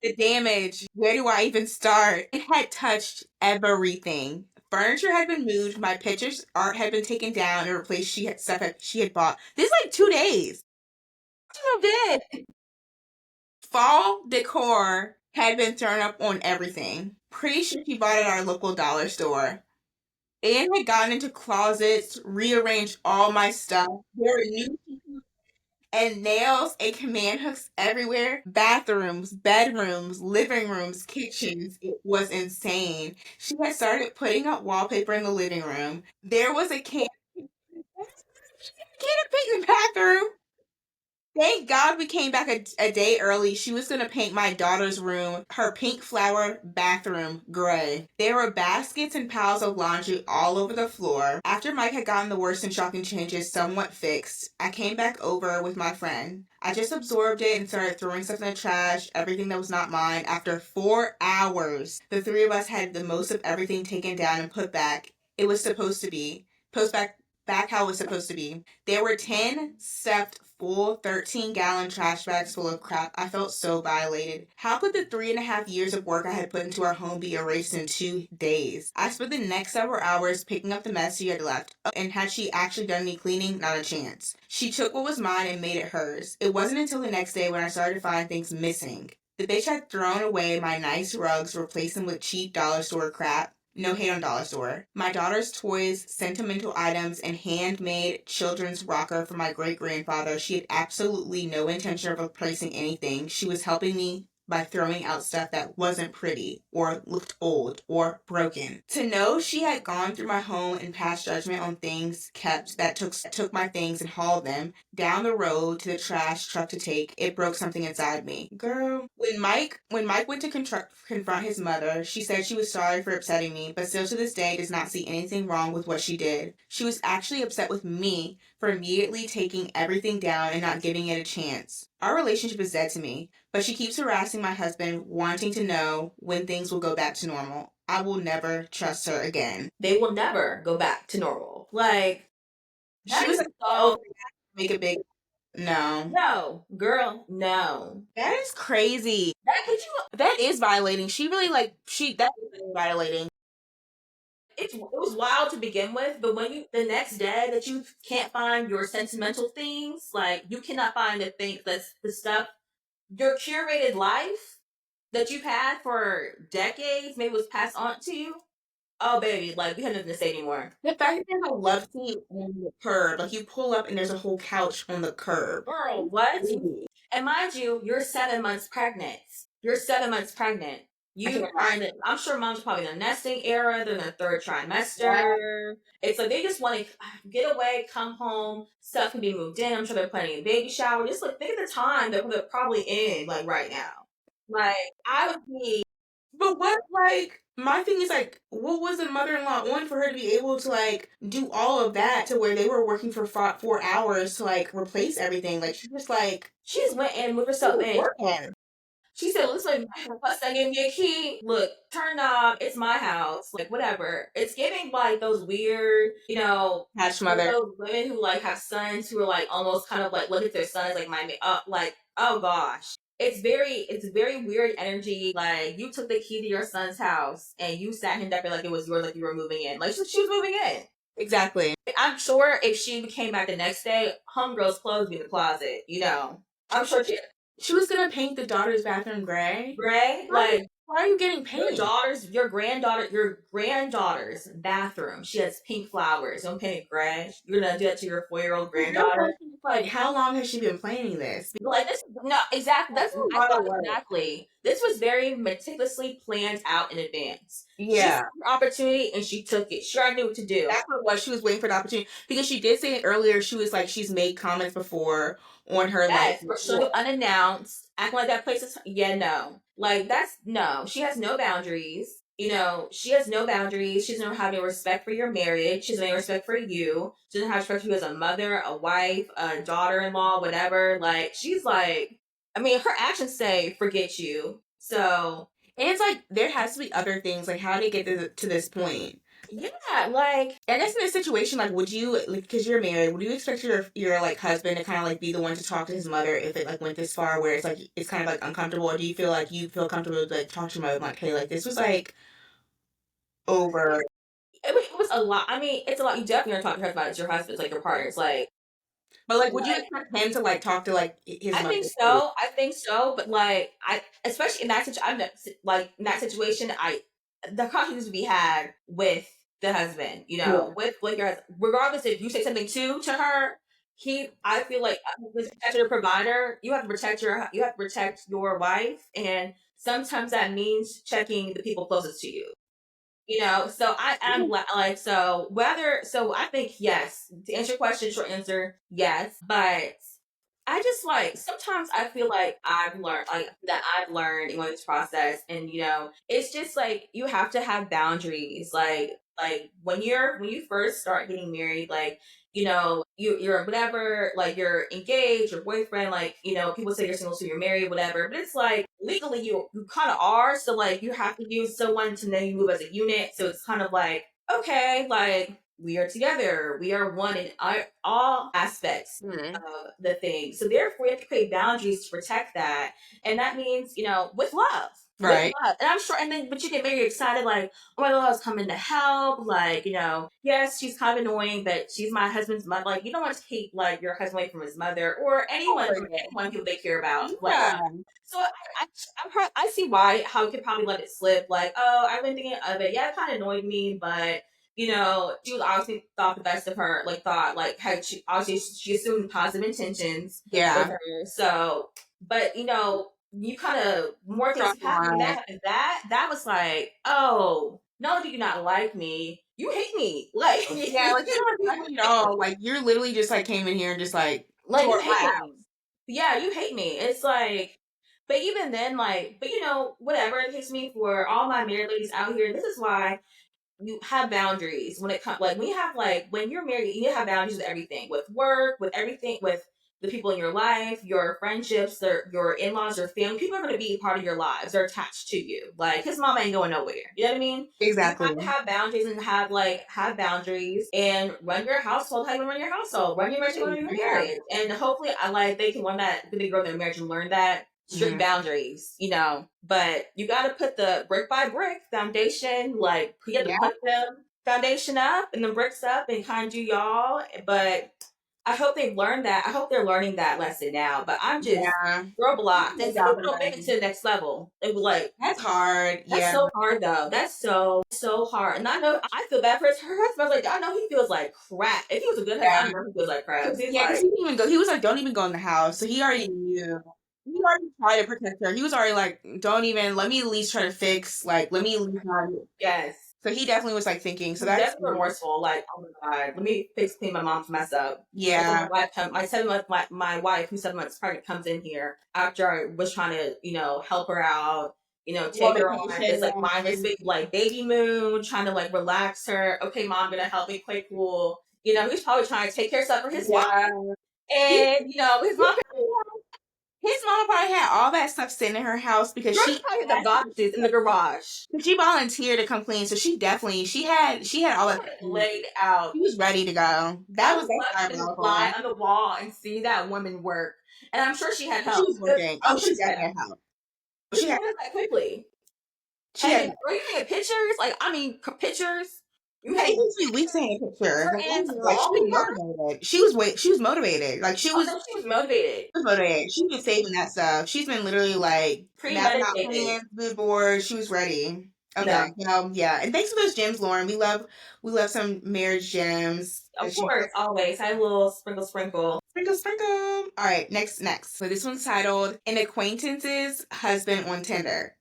The damage. Where do I even start? It had touched everything. Furniture had been moved. My pictures, art had been taken down and replaced. She had stuff that she had bought. This is like 2 days. She moved in. Fall decor had been thrown up on everything. Pretty sure she bought it at our local dollar store. Anne had gotten into closets, rearranged all my stuff. There were new and nails and command hooks everywhere. Bathrooms, bedrooms, living rooms, kitchens. It was insane. She had started putting up wallpaper in the living room. There was a can of paint in the bathroom. Thank God we came back a day early. She was going to paint my daughter's room, her pink flower bathroom, gray. There were baskets and piles of laundry all over the floor. After Mike had gotten the worst and shocking changes somewhat fixed, I came back over with my friend. I just absorbed it and started throwing stuff in the trash, everything that was not mine. After 4 hours, the three of us had the most of everything taken down and put back. It was supposed to be. Post back how it was supposed to be. There were 10 stuffed full 13-gallon trash bags full of crap. I felt so violated. How could the 3.5 years of work I had put into our home be erased in 2 days? I spent the next several hours picking up the mess she had left. And had she actually done any cleaning? Not a chance. She took what was mine and made it hers. It wasn't until the next day when I started to find things missing. The bitch had thrown away my nice rugs, replaced them with cheap dollar store crap. No hate on dollar store. My daughter's toys, sentimental items, and handmade children's rocker for my great grandfather. She had absolutely no intention of replacing anything. She was helping me by throwing out stuff that wasn't pretty or looked old or broken. To know she had gone through my home and passed judgment on things kept that took my things and hauled them down the road to the trash truck to take, it broke something inside me. Girl, when Mike went to confront his mother, she said she was sorry for upsetting me, but still to this day does not see anything wrong with what she did. She was actually upset with me for immediately taking everything down and not giving it a chance. Our relationship is dead to me, but she keeps harassing my husband, wanting to know when things will go back to normal. I will never trust her again. They will never go back to normal. Like, She was like, so oh, make a big no. no, girl, no. That is crazy. That could you? That is violating. She really that is violating. It was wild to begin with, but when you the next day that you can't find your sentimental things, like you cannot find that's the stuff your curated life that you've had for decades, maybe was passed on to you. Oh baby, like we have nothing to say anymore. The fact that they have a love seat on the curb, like you pull up and there's a whole couch on the curb. Girl, what? And mind you, you're 7 months pregnant. You're 7 months pregnant. You are in the, I'm sure mom's probably in the nesting era, they're in their third trimester. Yeah. It's like they just want to get away, come home, stuff can be moved in. I'm sure they're planning a baby shower. Just like think of the time that they're probably in, like right now. Like I would be. But what, my thing is, what was the mother-in-law on for her to be able to, do all of that to where they were working for 4 hours to, replace everything? She just went and moved herself in. Working. She said, listen, plus I gave me a key. Look, turn knob. It's my house. Like, whatever. It's giving, like, those weird, Hatch mother. Those women who, like, have sons who are, like, almost kind of, like, look at their sons, like, oh, gosh. It's very weird energy. Like, you took the key to your son's house and you sat him there like it was yours, like you were moving in. Like, she was moving in. Exactly. I'm sure if she came back the next day, homegirl's clothes be in the closet, I'm sure she was gonna paint the daughter's bathroom gray. Gray? Like, why are you getting paint? Your granddaughter's bathroom. She has pink flowers. Don't paint it gray. You're gonna do that to your 4-year-old granddaughter. Like, how long has she been planning this? Like this? No, exactly. Exactly. This was very meticulously planned out in advance. Yeah, she saw her opportunity and she took it. She already knew what to do. That's what it was. She was waiting for the opportunity because she did say it earlier. She was like, she's made comments before on her life, so unannounced, acting like that place is no. Like that's no. She has no boundaries. She has no boundaries. She doesn't have any respect for your marriage. She doesn't have any respect for you. She doesn't have respect for you as a mother, a wife, a daughter-in-law, whatever. Like she's like, I mean, her actions say forget you. So and it's like there has to be other things. Like how did they get to this point? Yeah, like I guess in this situation, would you, because you're married, would you expect your husband to kind of be the one to talk to his mother if it went this far where it's kind of uncomfortable, or do you feel like you feel comfortable to talk to your mother hey, this was over? It was a lot. I mean, it's a lot. You definitely are talking to her about it. It's your husband, it's like your partner. It's like, but would you expect him to talk to his mother? I think so. But especially in that situation, in that situation, the conversation to be had with the husband, with your husband. Regardless if you say something to her, I feel like as a protector provider, you have to protect your wife, and sometimes that means checking the people closest to you. You know, so I am like, so whether, so I think yes, to answer your question, short answer, yes, but I just like, sometimes I feel like I've learned in this process, and you know, it's just like you have to have boundaries, like when you first start getting married, like, you know, you're whatever, like you're engaged, your boyfriend, like, you know, people say you're single, so you're married, whatever. But it's like legally you kind of are. So like you have to use someone to know you move as a unit. So it's kind of like, okay, like we are together, we are one in all aspects Mhm. of the thing. So therefore, you have to create boundaries to protect that, and that means, you know, with love. With Right. love. And I'm sure, and then, but you get very excited, like, oh my God, I was coming to help. Like, you know, yes, she's kind of annoying, but she's my husband's mother. Like, you don't want to keep like your husband away from his mother or anyone Oh, from anyone people they care about. Like, yeah. so I see why how you could probably let it slip. Like, oh, I've been thinking of it. Yeah, it kind of annoyed me, but you know, she was obviously thought the best of her. Like, thought like had she obviously she assumed positive intentions with Yeah. her. So, but you know, you kind of more things Cross keep the happening. line. That was like, oh, not only do you not like me, you hate me. Like, Yeah, like you don't like me at all. Like you're literally just like came in here and just like like you tore my hate me. house. Yeah, you hate me. It's like, but even then, like, but you know, whatever it takes me for all my married ladies out here. This is why you have boundaries when it comes, like when you have, like when you're married, you have boundaries with everything, with work, with everything, with the people in your life, your friendships, your in-laws, your family. People are going to be part of your lives. They're attached to you. Like his mama ain't going nowhere. You know what I mean? You have to Exactly. have boundaries and have boundaries and run your household how you run your household. Run your marriage, run your Yeah. marriage. And hopefully I like they can learn that, they grow their marriage and learn that strict Mhm. boundaries, you know. But you got to put the brick by brick foundation, like you have to Yeah. put the foundation up and the bricks up and kind of do y'all. But I hope they've learned that. I hope they're learning that lesson now. But I'm just Yeah. girl blocked, No and some doubt people don't about make it it. to the next level. It was like That's hard. that's Yeah. so hard though. That's so hard. And I know I feel bad for her husband. I was like, I know he feels like crap. If he was a good husband, I Yeah. know he feels like crap. He's Yeah, because like, he didn't even go. He was like, "Don't even go in the house." So he already knew. He already tried to protect her. He was already like, "Don't even. Let me at least try to fix. Like, let me at least try to-" yes. So he definitely was like thinking. So He's that's definitely remorseful. Like, oh my god, let me fix clean my mom's mess up. That's when yeah. my 7 month my wife who's 7 months pregnant comes in here after I was trying to, you know, help her out, you know, Well, take her on this like mindless vacation. big like baby moon, trying to like relax her. Okay, mom, gonna help me play cool. You know, he's probably trying to take care of stuff for his wife, Yeah. He, and you know, he his mama probably had all that stuff sitting in her house because George probably had the boxes in the garage. she volunteered to come clean. So she definitely she had all that. Laid out. She was ready to go. I That's would love to diabolical. lie on the wall and see that woman work. And I'm sure she had She help. was Because working. I'm Oh, sure she she had definitely help. had help. She She had learned that quickly. she And had then, are you taking pictures? Like, I mean, pictures? You it had takes me weeks to hang a picture. her Like, in like she was wallpaper? motivated. She was motivated. Like Oh, no, she was motivated. she was motivated. She's been saving that stuff. She's been literally like mapping out Premeditated. plans, mood boards. She was ready. Okay. No. Yeah. And thanks for those gems, Lauren. We love some marriage gems. Of course, always. I have a little sprinkle. Sprinkle, sprinkle. All right, next. So this one's titled "An Acquaintance's Husband on Tinder."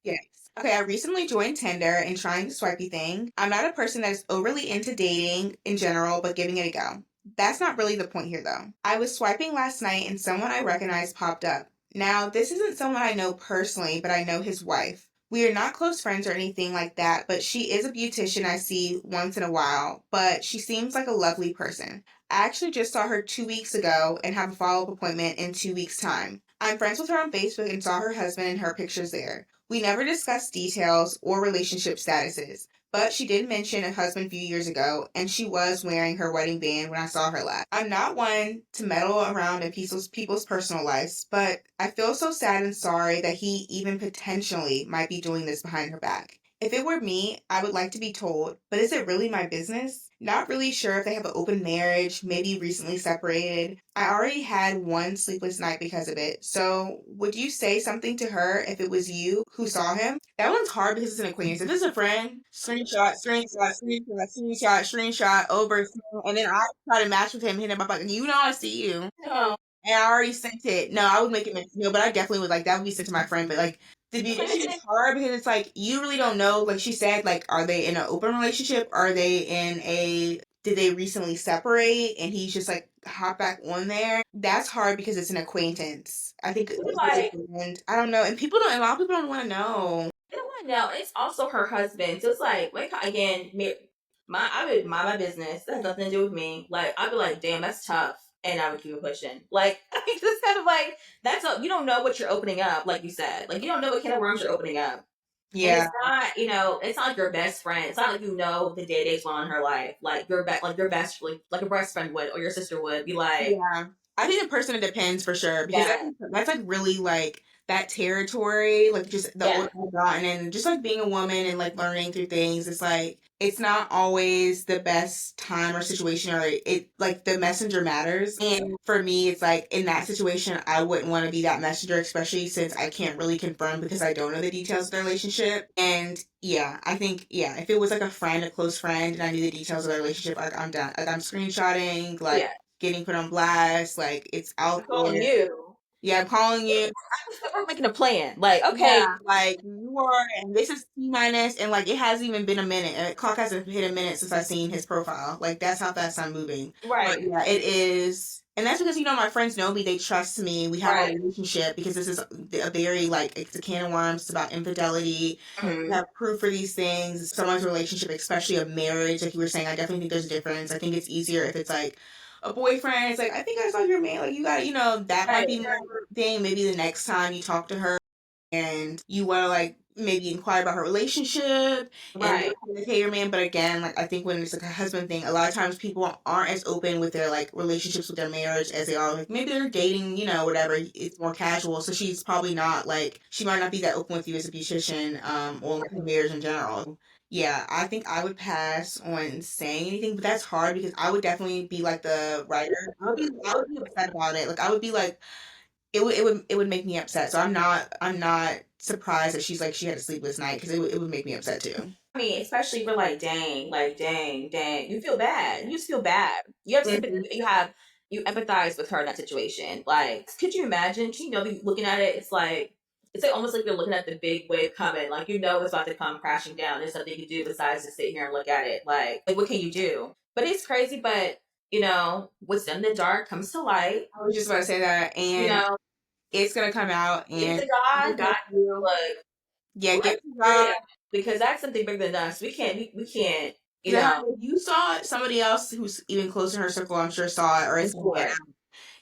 Yes. Okay, I recently joined Tinder and trying the swipey thing. I'm not a person that is overly into dating in general, but giving it a go. That's not really the point here, though. I was swiping last night and someone I recognized popped up. Now, this isn't someone I know personally, but I know his wife. We are not close friends or anything like that, but she is a beautician I see once in a while, but she seems like a lovely person. I actually just saw her 2 weeks ago and have a follow up appointment in 2 weeks' time. I'm friends with her on Facebook and saw her husband and her pictures there. We never discussed details or relationship statuses, but she did mention a husband a few years ago, and she was wearing her wedding band when I saw her last. I'm not one to meddle around in people's personal lives, but I feel so sad and sorry that he even potentially might be doing this behind her back. If it were me, I would like to be told, but is it really my business? Not really sure if they have an open marriage, maybe recently separated. I already had one sleepless night because of it. So, would you say something to her if it was you who saw him? That one's hard because it's an acquaintance. If it's a friend, screenshot, screenshot, screenshot, screenshot, screenshot, over, and then I try to match with him, hit him up like, you know, I see you. No. And I already sent it. No, I would make it no, but I definitely would like that would be sent to my friend. But like the beauty is hard because it's like you really don't know. Like she said, like are they in an open relationship? Are they in a did they recently separate and he's just like hop back on there? That's hard because it's an acquaintance. I think Like, I don't know, and people don't. A lot of people don't want to know. I don't want to know. It's also her husband. So it's like, wait, again, I would mind my business. That has nothing to do with me. Like, I'd be like, damn, that's tough. And I would keep it pushing. Like, it's just kind of like, you don't know what you're opening up, like you said. Like, you don't know what kind of worms you're opening up. And Yeah, it's not, it's not like your best friend. It's not like you know the day days on in her life. Like your best, like a best friend would, or your sister would be like, yeah. I think the person it depends for sure because yeah, that's like really like that territory, like just the yeah, older I've gotten and just like being a woman and like learning through things. It's like it's not always the best time or situation or it like the messenger matters. And for me, it's like in that situation, I wouldn't want to be that messenger, especially since I can't really confirm because I don't know the details of the relationship. And yeah, I think yeah, if it was like a friend, a close friend, and I knew the details of the relationship, like I'm done. Like I'm screenshotting, like yeah. getting put on blast, like it's I'm out calling there. you. Yeah, I'm calling you. We're making a plan. Like, okay, Yeah, like you are, and this is T minus, and like it hasn't even been a minute. Clock hasn't hit a minute since I've seen his profile. Like that's how fast I'm moving. But right, yeah, it is, and that's because my friends know me, they trust me, we have a right. relationship because this is a very like it's a can of worms. It's about infidelity. We Mhm. have proof for these things. Someone's relationship, especially a marriage, like you were saying, I definitely think there's a difference. I think it's easier if it's like a boyfriend. It's like I think I saw your man. Like you got, that might Right, be more thing. Maybe the next time you talk to her and you want to like maybe inquire about her relationship and right, pay your man. But again, like I think when it's like a husband thing, a lot of times people aren't as open with their like relationships with their marriage as they are like maybe they're dating, whatever. It's more casual, so she's probably not like she might not be that open with you as a beautician, or like her marriage in general. Yeah, I think I would pass on saying anything, but that's hard because I would definitely be like the writer. I would be upset about it. Like I would be like, it would make me upset. So I'm not surprised that she's like she had a sleepless night because it would make me upset too. I mean, especially you're like, dang. You feel bad. You just feel bad. You have sympathy. Mhm. You empathize with her in that situation. Like, could you imagine? Be looking at it. It's like almost like you're looking at the big wave coming. Like, it's about to come crashing down. There's nothing you can do besides to sit here and look at it. Like what can you do? But it's crazy. But what's done in the dark comes to light. I was just about to say that, You and know, it's gonna come out, give and to God. God, look, yeah, let get to God. yeah, because that's something bigger than us. We can't. You Because know, if you saw it, somebody else who's even close in her circle, I'm sure saw it, or it's gonna get for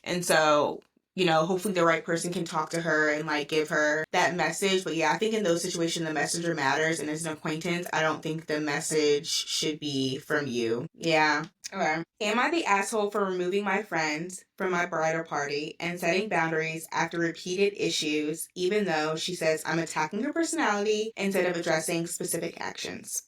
And so, hopefully the right person can talk to her and like give her that message. But yeah, I think in those situations, the messenger matters. And as an acquaintance, I don't think the message should be from you. Yeah. Okay. Am I the asshole for removing my friends from my bridal party and setting boundaries after repeated issues, even though she says I'm attacking her personality instead of addressing specific actions?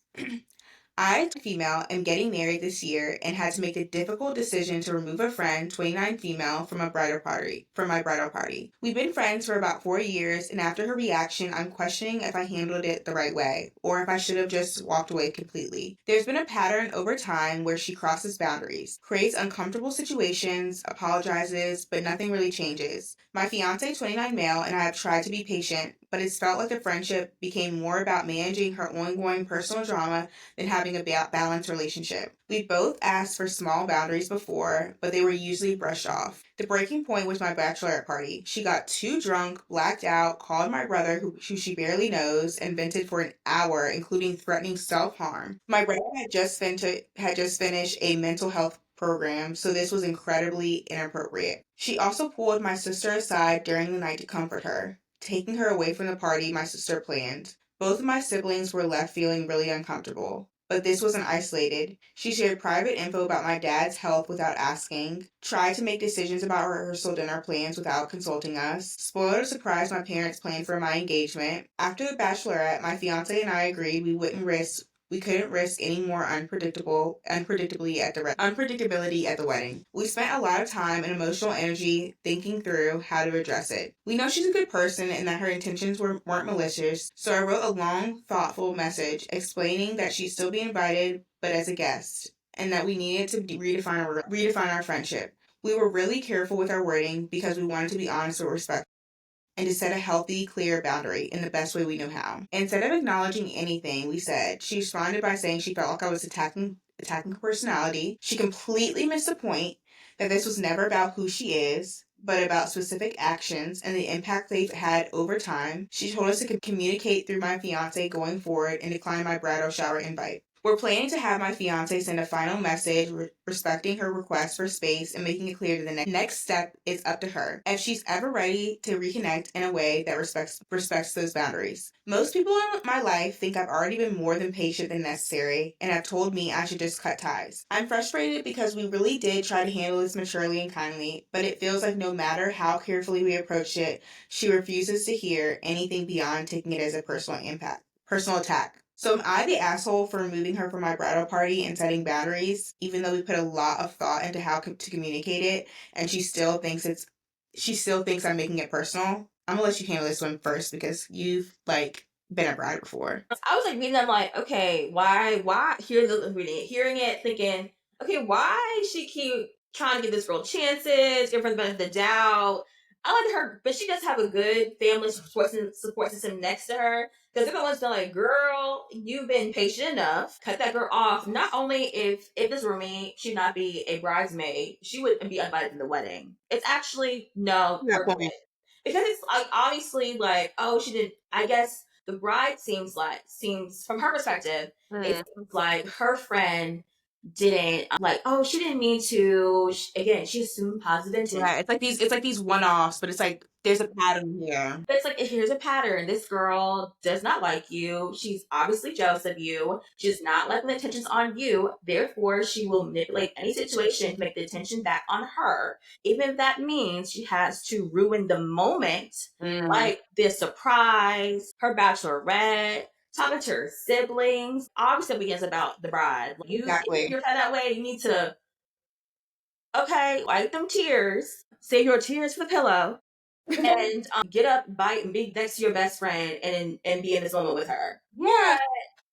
I, female, am getting married this year and had to make the difficult decision to remove a friend, 29 female, from my bridal party. We've been friends for about 4 years, and after her reaction, I'm questioning if I handled it the right way, or if I should have just walked away completely. There's been a pattern over time where she crosses boundaries, creates uncomfortable situations, apologizes, but nothing really changes. My fiance, 29 male, and I have tried to be patient, but it's felt like the friendship became more about managing her ongoing personal drama than having a balanced relationship. We both asked for small boundaries before, but they were usually brushed off. The breaking point was my bachelorette party. She got too drunk, blacked out, called my brother, who she barely knows, and vented for an hour, including threatening self-harm. My brother had just finished a mental health program, so this was incredibly inappropriate. She also pulled my sister aside during the night to comfort her, taking her away from the party my sister planned. Both of my siblings were left feeling really uncomfortable. But this wasn't isolated. She shared private info about my dad's health without asking, tried to make decisions about rehearsal dinner plans without consulting us, spoiled or surprised my parents' plan for my engagement. After the bachelorette, my fiance and I agreed we couldn't risk any more unpredictability at the wedding. We spent a lot of time and emotional energy thinking through how to address it. We know she's a good person and that her intentions weren't malicious, so I wrote a long, thoughtful message explaining that she'd still be invited, but as a guest, and that we needed to redefine our friendship. We were really careful with our wording because we wanted to be honest and respectful and to set a healthy, clear boundary in the best way we knew how. Instead of acknowledging anything we said, she responded by saying she felt like I was attacking her personality. She completely missed the point that this was never about who she is, but about specific actions and the impact they've had over time. She told us to communicate through my fiance going forward and decline my bridal shower invite. We're planning to have my fiance send a final message respecting her request for space and making it clear that the next step is up to her if she's ever ready to reconnect in a way that respects those boundaries. Most people in my life think I've already been more than patient than necessary and have told me I should just cut ties. I'm frustrated because we really did try to handle this maturely and kindly, but it feels like no matter how carefully we approach it, she refuses to hear anything beyond taking it as a personal attack. So am I the asshole for removing her from my bridal party and setting boundaries, even though we put a lot of thought into how to communicate it, and she still thinks I'm making it personal? I'm gonna let you handle this one first because you've like been a bride before. I was like reading them like, okay, why hearing it, thinking, okay, why she keep trying to give this girl chances, give her the benefit of the doubt. I like her, but she does have a good family support system next to her. Because they're the ones that are like, girl, you've been patient enough. Cut that girl off. Not only if this were me, she'd not be a bridesmaid, she would be invited to the wedding. It's actually no, That point. because it's like obviously like, oh, she did. I guess the bride seems from her perspective, it seems like her friend didn't like, oh, she didn't mean to. Again, she assumed positive intent. Yeah, it's like these one-offs, but it's like there's a pattern here. But it's like, here's a pattern. This girl does not like you. She's obviously jealous of you. She does not like the attention's on you. Therefore, she will manipulate any situation to make the attention back on her. Even if that means she has to ruin the moment, like the surprise, her bachelorette, talking to her siblings. Obviously, it begins about the bride. Exactly. If you're that way, you need to, okay, wipe them tears. Save your tears for the pillow and get up, bite, and be next to your best friend, and be in this moment with her. Yeah.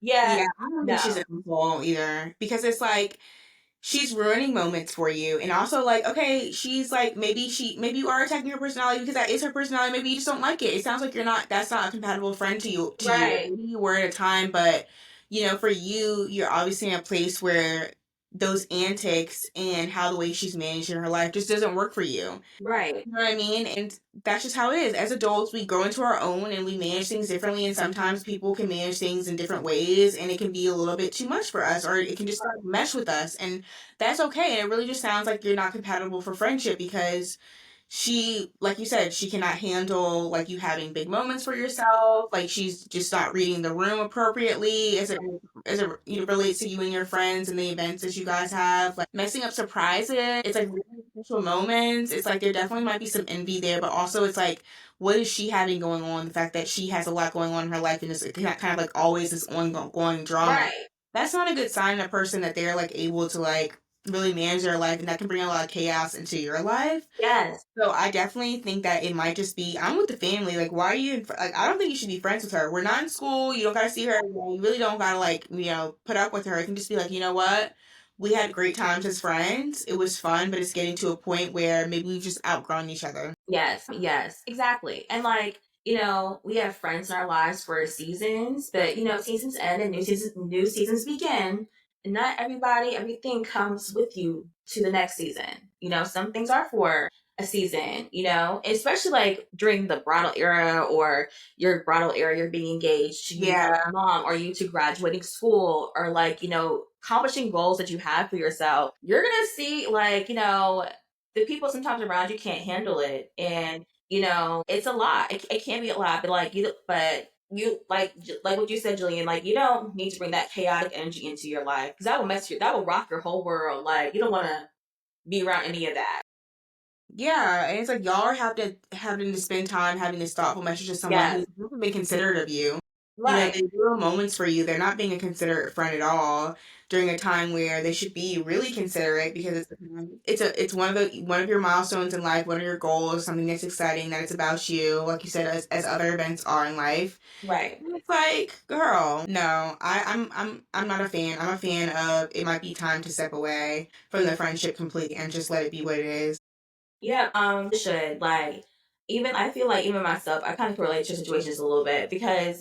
Yeah, Yeah, I don't think she's no, a control either because it's like she's ruining moments for you, and also like okay, she's like maybe you are attacking her personality because that is her personality. Maybe you just don't like it. It sounds like that's not a compatible friend to you. right, Maybe you were at a time, but for you, you're obviously in a place where those antics and how the way she's managing her life just doesn't work for you. right, You know what I mean? And that's just how it is. As adults, we grow into our own and we manage things differently. And sometimes people can manage things in different ways and it can be a little bit too much for us or it can just like, mesh with us. And that's okay. And it really just sounds like you're not compatible for friendship because she, like you said, she cannot handle like you having big moments for yourself. Like she's just not reading the room appropriately as it relates to you and your friends and the events that you guys have. Like messing up surprises. It's like really special moments. It's like there definitely might be some envy there, but also it's like what is she having going on? The fact that she has a lot going on in her life and it's kind of like always this ongoing drama. right. That's not a good sign in a person that they're like able to like really manage their life and that can bring a lot of chaos into your life. Yes, So I definitely think that it might just be I'm with the family. Like, why are you? Like, I don't think you should be friends with her. We're not in school. You don't gotta see her. You really don't gotta like put up with her. It can just be like, you know what? We had great times as friends. It was fun, but it's getting to a point where maybe we've just outgrown each other. yes, exactly. And like, we have friends in our lives for seasons, but seasons end and new seasons begin. And not everything comes with you to the next season. Some things are for a season, especially like during the bridal era or your bridal era, you're being engaged to Yeah, mom or you to graduating school or like, accomplishing goals that you have for yourself. You're gonna see like, the people sometimes around you can't handle it. And, it's a lot. It can be a lot, but like, but you like what you said, Jillian. Like, you don't need to bring that chaotic energy into your life because that will rock your whole world. Like, you don't want to be around any of that. Yeah, and it's like y'all are having to spend time having this thoughtful message to someone Yes, who's never been considerate of you. You know, right, they zero moments for you. They're not being a considerate friend at all during a time where they should be really considerate because it's one of your milestones in life, one of your goals, something that's exciting, that it's about you, like you said, as other events are in life. right. And it's like, girl, no, I'm not a fan. I'm a fan of it might be time to step away from the friendship completely and just let it be what it is. Yeah, should like even I feel like even myself, I kind of relate to situations a little bit because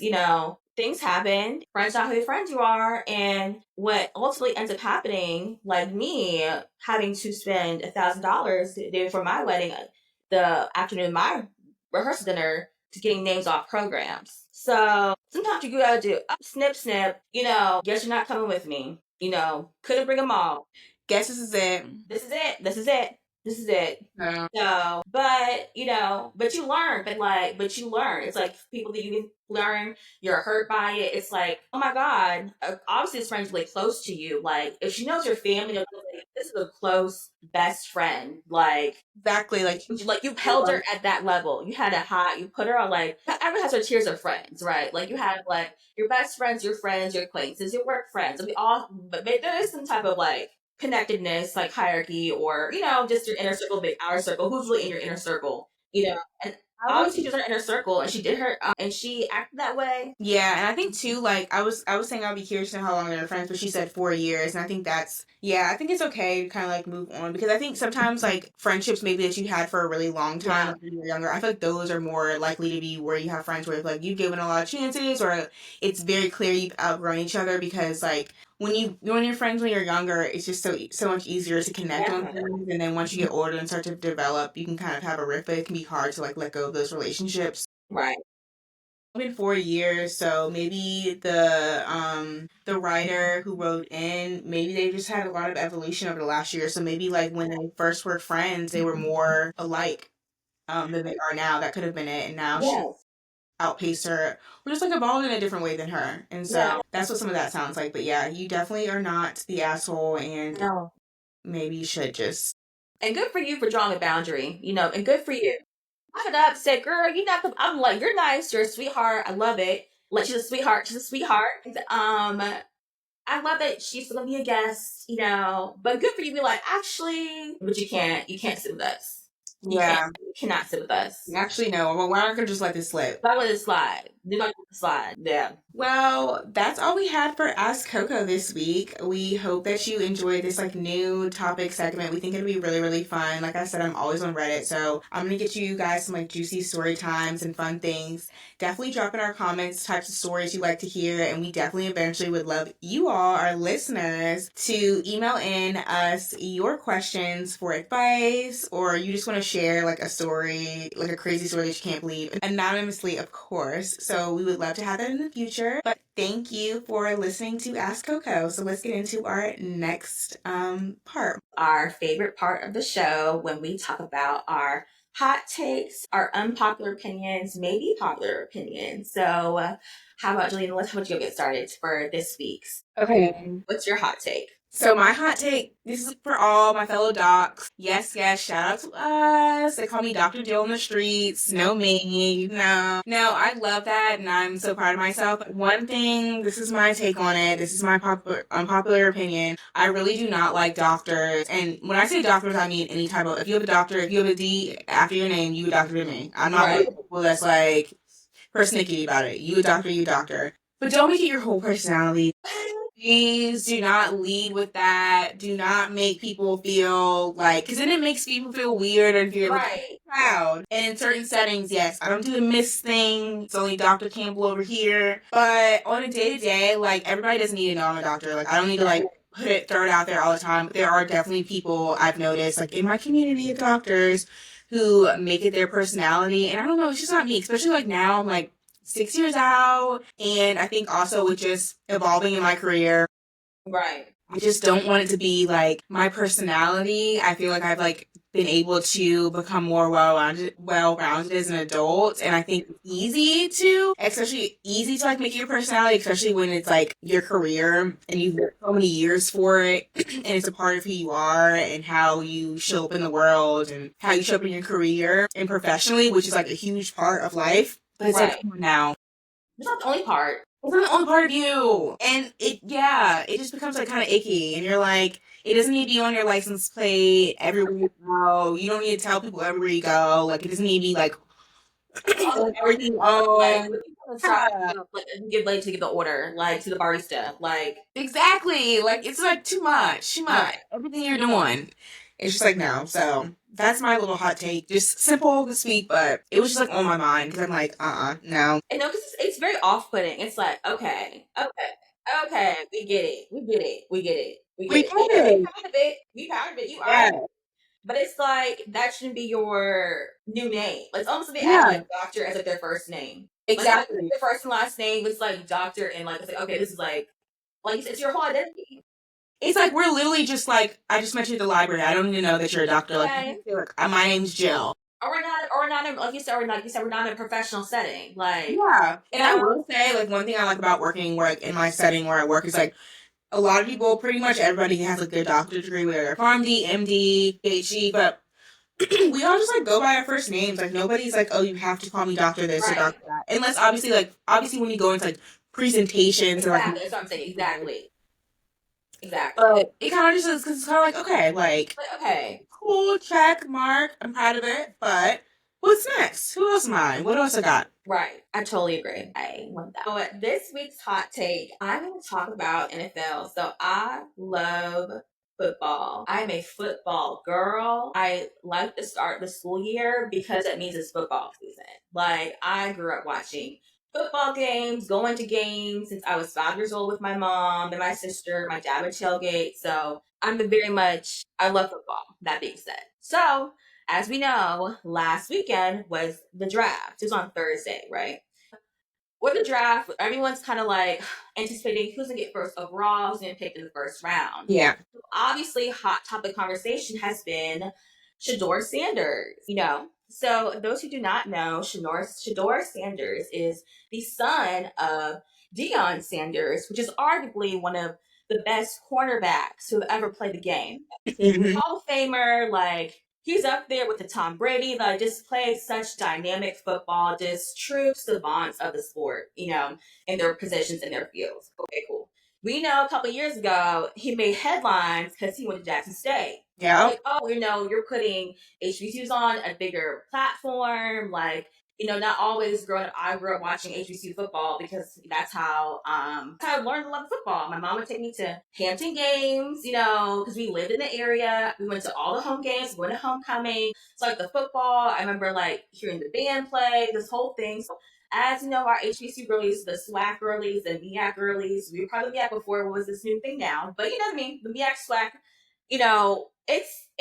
things happen. Friends not who friends you are, and what ultimately ends up happening, like me having to spend $1,000 day for my wedding, the afternoon of my rehearsal dinner, to getting names off programs. So sometimes you gotta do snip snip. Guess you're not coming with me. Couldn't bring them all. Guess this is it. This is it. This is it. This is it. No. So, but you learn, but you learn. It's like people that you can learn, you're hurt by it. It's like, oh my God, obviously this friend's really close to you. Like, if she knows your family, this is a close best friend. Exactly. Like you held her at that level. You had a high, you put her on everyone has their tiers of friends, right? Like you have like your best friends, your acquaintances, your work friends. And we all, but there is some type of connectedness, like hierarchy, or just your inner circle, big outer circle. Who's really in your inner circle? And obviously she was in her inner circle, and she did her, and she acted that way. Yeah, and I think too, like I was saying I'll be curious to know how long they're friends, but she said 4 years, and I think that's yeah, I think it's okay to kind of like move on because I think sometimes like friendships maybe that you had for a really long time Yeah, when you were younger, I feel like those are more likely to be where you have friends where like you've given a lot of chances or it's very clear you've outgrown each other because like when you're friends when you're younger, it's just so much easier to connect on yeah, things, and then once you get older and start to develop, you can kind of have a rift, but it can be hard to like let go of those relationships right. been 4 years, so maybe the writer who wrote in, maybe they just had a lot of evolution over the last year. So maybe like when they first were friends, they were more alike than they are now. That could have been it. And now she Yes, outpaced her, or just like evolved in a different way than her. And yeah. so that's what some of that sounds like. But yeah, you definitely are not the asshole, and No. maybe you should just And good for you for drawing a boundary, and good for you. I could have said, girl, you're not I'm like, you're nice, you're a sweetheart. I love it. Like she's a sweetheart. She's a sweetheart. I love it. She's gonna be a guest, But good for you to be like, actually, but you can't sit with us. yeah. You cannot sit with us. Actually, no. Well, we're not gonna just let this slip. Not let it slide. Do not let it slide. Yeah. Well, that's all we had for Ask Coco this week. We hope that you enjoyed this like new topic segment. We think it'll be really, really fun. Like I said, I'm always on Reddit, so I'm gonna get you guys some like juicy story times and fun things. Definitely drop in our comments types of stories you like to hear, and we definitely eventually would love you all, our listeners, to email in us your questions for advice, or you just want to share like a story, like a crazy story that you can't believe, anonymously, of course. So we would love to have that in the future. But thank you for listening to Ask Coco. So let's get into our next part. Our favorite part of the show when we talk about our hot takes, our unpopular opinions, maybe popular opinions. So, how about Julian? Let's how would you get started for this week's? Okay. What's your hot take? So my hot take, this is for all my fellow docs. Yes, yes, shout out to us. They call me Dr. Jill in the streets. No me. No. No, I love that and I'm so proud of myself. But one thing, this is my take on it. This is my unpopular opinion. I really do not like doctors. And when I say doctors, I mean any type of, if you have a doctor, if you have a D after your name, you a doctor to me. I'm not one of Right. the people that's like persnickety about it. You a doctor, you a doctor. But don't make it your whole personality. Please do not lead with that. Do not make people feel like, because then it makes people feel weird or feel like Right. proud. And in certain settings, yes, I don't do the miss thing. It's only Dr. Campbell over here. But on a day to day, like everybody doesn't need to know I'm a doctor. Like I don't need to like throw it out there all the time. But there are definitely people I've noticed, like in my community of doctors, who make it their personality. And I don't know, it's just not me. Especially like now, I'm like 6 years out, and I think also with just evolving in my career, Right. I just don't want it to be like my personality. I feel like I've like been able to become more well-rounded as an adult, and I think it's especially easy to like make your personality, especially when it's like your career and you've worked so many years for it, and it's a part of who you are and how you show up in the world and how you show up in your career and professionally, which is like a huge part of life. But it's like, come on now. It's not the only part. It's not the only part of you. And it just becomes like kind of icky. And you're like, it doesn't need to be on your license plate everywhere you go. You don't need to tell people everywhere you go. Like, it doesn't need to be like everything. Like, Yeah. like give like to give the order, like to the barista, like Exactly. Like, it's like too much. Too much. right. Everything you're doing. It's just like, no. So that's my little hot take. Just simple this week, but it was just like on my mind because I'm like, no. And no, because it's very off-putting. It's like, okay, we get it, we get it, we get it, we We get it. get Yeah, we it. proud of it, we proud of it. You are, Yeah. but it's like that shouldn't be your new name. Like it's almost like they add Yeah. like doctor as like their first name. Exactly. Like their first and last name. It's like doctor, and like it's like okay, this is like you said, it's your whole identity. It's like we're literally just like I just met you at the library. I don't even know that you're a doctor. Like, Okay. my name's Jill. Or we're not in, like you said, we're not in a professional setting. Like Yeah. And I will say, like, one thing I like about working like in my setting where I work is like a lot of people, pretty much everybody has like their doctorate degree, whether they're PharmD, MD, PhD, but we all just like go by our first names. Like nobody's like, oh, you have to call me doctor this or right. doctor that. Unless obviously when you go into like presentations or Exactly. like That's what I'm saying. Exactly. but it kind of just is because it's kind of like okay, like But okay. cool, check, mark. I'm proud of it. But what's next? Who else am I? What else I got? Right. I totally agree. I want that. So this week's hot take, I'm going to talk about NFL. So I love football. I'm a football girl. I like to start the school year because it means it's football season. Like I grew up watching football games, going to games since I was 5 years old with my mom and my sister. My dad would tailgate. So I love football. That being said. So as we know, last weekend was the draft. It was on Thursday, right? With the draft, everyone's kind of like anticipating who's gonna get first overall, who's gonna pick in the first round. Yeah. Obviously, hot topic conversation has been Shador Sanders. So those who do not know, Shador Sanders is the son of Deion Sanders, which is arguably one of the best cornerbacks who have ever played the game. Hall of Famer, like he's up there with the Tom Brady that just plays such dynamic football, just true savants of the sport, in their positions in their fields. Okay, cool. We know a couple years ago he made headlines because he went to Jackson State. Yeah. Like, oh, you're putting HBCUs on a bigger platform, like not always growing up. I grew up watching HBCU football because that's how I learned to love football. My mom would take me to Hampton games, because we lived in the area. We went to all the home games, went to homecoming. So like the football, I remember like hearing the band play, this whole thing. So as you know, our HBCU girlies, the SWAC girlies, and MEAC girlies, we were probably MEAC before it was this new thing now, but you know what I mean, the MEAC SWAC,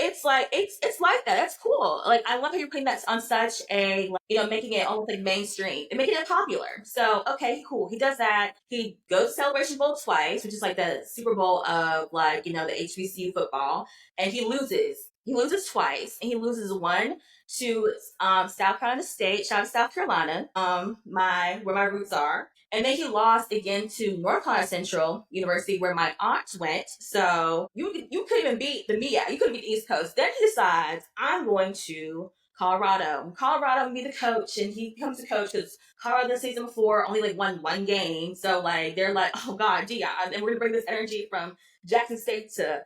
it's like that. That's cool. Like I love how you're putting that on such a making it almost like mainstream and making it popular. So okay, cool. He does that. He goes to Celebration Bowl twice, which is like the Super Bowl of the HBCU football, and he loses. He loses twice, and he loses one to South Carolina State. Shout out to South Carolina, my where my roots are. And then he lost again to North Carolina Central University, where my aunt went. So you couldn't even beat the MEAC. You couldn't beat the East Coast. Then he decides, I'm going to Colorado. Colorado will be the coach, and he becomes the coach because Colorado the season before only like won one game. So like they're like, oh God, Dia, and we're gonna bring this energy from Jackson State to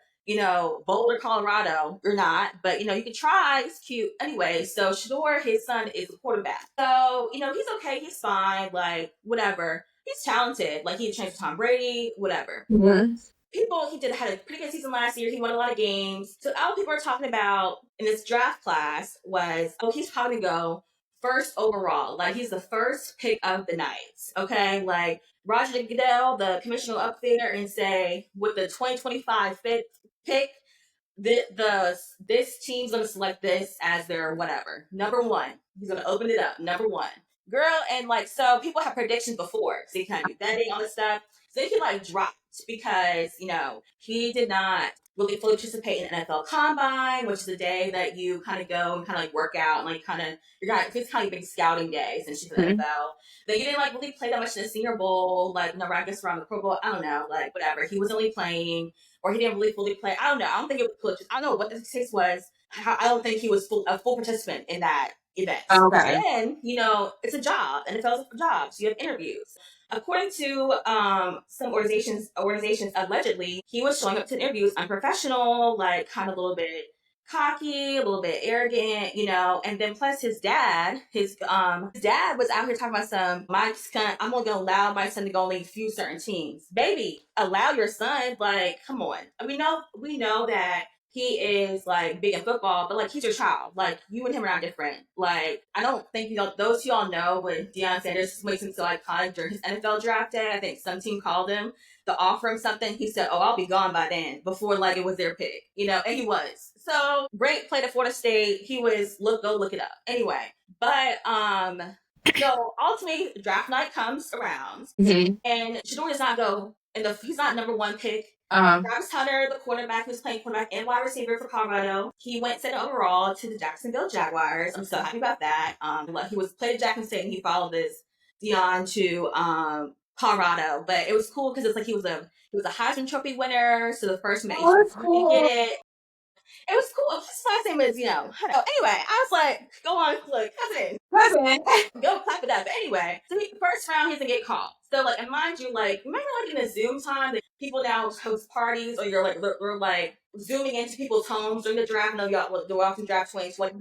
Boulder, Colorado, or not, but you can try. It's cute. Anyway, so Shador, his son, is a quarterback. So, he's okay, he's fine, like, whatever. He's talented. Like, he changed Tom Brady, whatever. Mm-hmm. He had a pretty good season last year. He won a lot of games. So all people are talking about in this draft class was, oh, he's probably gonna go first overall. Like he's the first pick of the night. Okay, like Roger Goodell, the commissioner, will up there and say with the 2025 pick, this team's gonna select this as their whatever number one. He's gonna open it up. Number one, girl, and like so people have predictions before, so you kind of do betting on the stuff. So he like dropped because he did not really fully participate in NFL Combine, which is the day that you kind of go and kind of like work out and like kind of it's kind of big scouting day since she's in the NFL. Then you didn't like really play that much in the Senior Bowl, like no, I guess around the Pro Bowl. I don't know, like whatever. He was only playing, or he didn't really fully play. I don't know. I don't think it was. I don't know what the case was. I don't think he was a full participant in that event. Okay. Then it's a job, and it feels like a job. So you have interviews. According to some organizations allegedly, he was showing up to interviews unprofessional, like kind of a little bit cocky, a little bit arrogant, and then plus his dad was out here talking about my son, I'm only gonna allow my son to go only a few certain teams. Baby, allow your son, like, come on. We know that he is like big in football, but like he's your child. Like you and him are not different. Like I don't think those y'all know when Deion Sanders makes him so iconic during his NFL draft day. I think some team called him to offer him something. He said, "Oh, I'll be gone by then." Before like it was their pick, and he was. So great, played at Florida State. He was go look it up. Anyway, but so ultimately draft night comes around, and Shador does not go, and he's not number one pick. Travis Hunter, the quarterback who's playing quarterback and wide receiver for Colorado, he went second overall to the Jacksonville Jaguars. I'm so happy about that. He was played at Jackson State and he followed this Deion to Colorado, but it was cool because it's like he was a Heisman Trophy winner, so the first man to get it. It was cool. His last name is, anyway, I was like, go on, look, cousin. Go clap it up. But anyway, so first round, he doesn't get called. So, like, and mind you, like, remember, like, in a Zoom time, that people now host parties, or you're, like, we're like, zooming into people's homes during the draft. I know y'all, the Welcome Draft 2020. So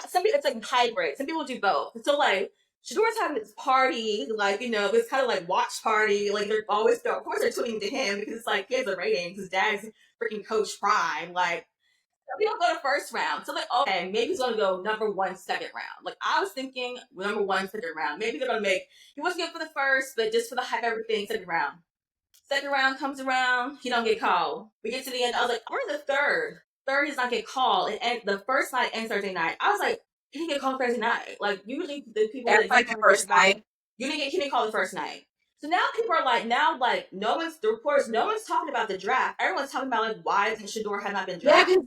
some people, it's like hybrid. Some people do both. So, like, Shador's having this party, like, this kind of like watch party. Like, they're always, of course, they're tuning to him because it's like, he has a rating. His dad's freaking Coach Prime. Like, we don't go to first round. So, like, okay, maybe he's going to go number one, second round. Like, I was thinking number one, second round. Maybe they're going to he wasn't good for the first, but just for the hype, everything, second round. Second round comes around, he don't get called. We get to the end, I was like, we're in the third. Third does not get called. And the first night ends Thursday night. I was like, he didn't get called Thursday night. Like, usually the people That's like the first night. He didn't call the first night. So now people are like, the reporters, no one's talking about the draft. Everyone's talking about like why isn't Shador had not been drafted.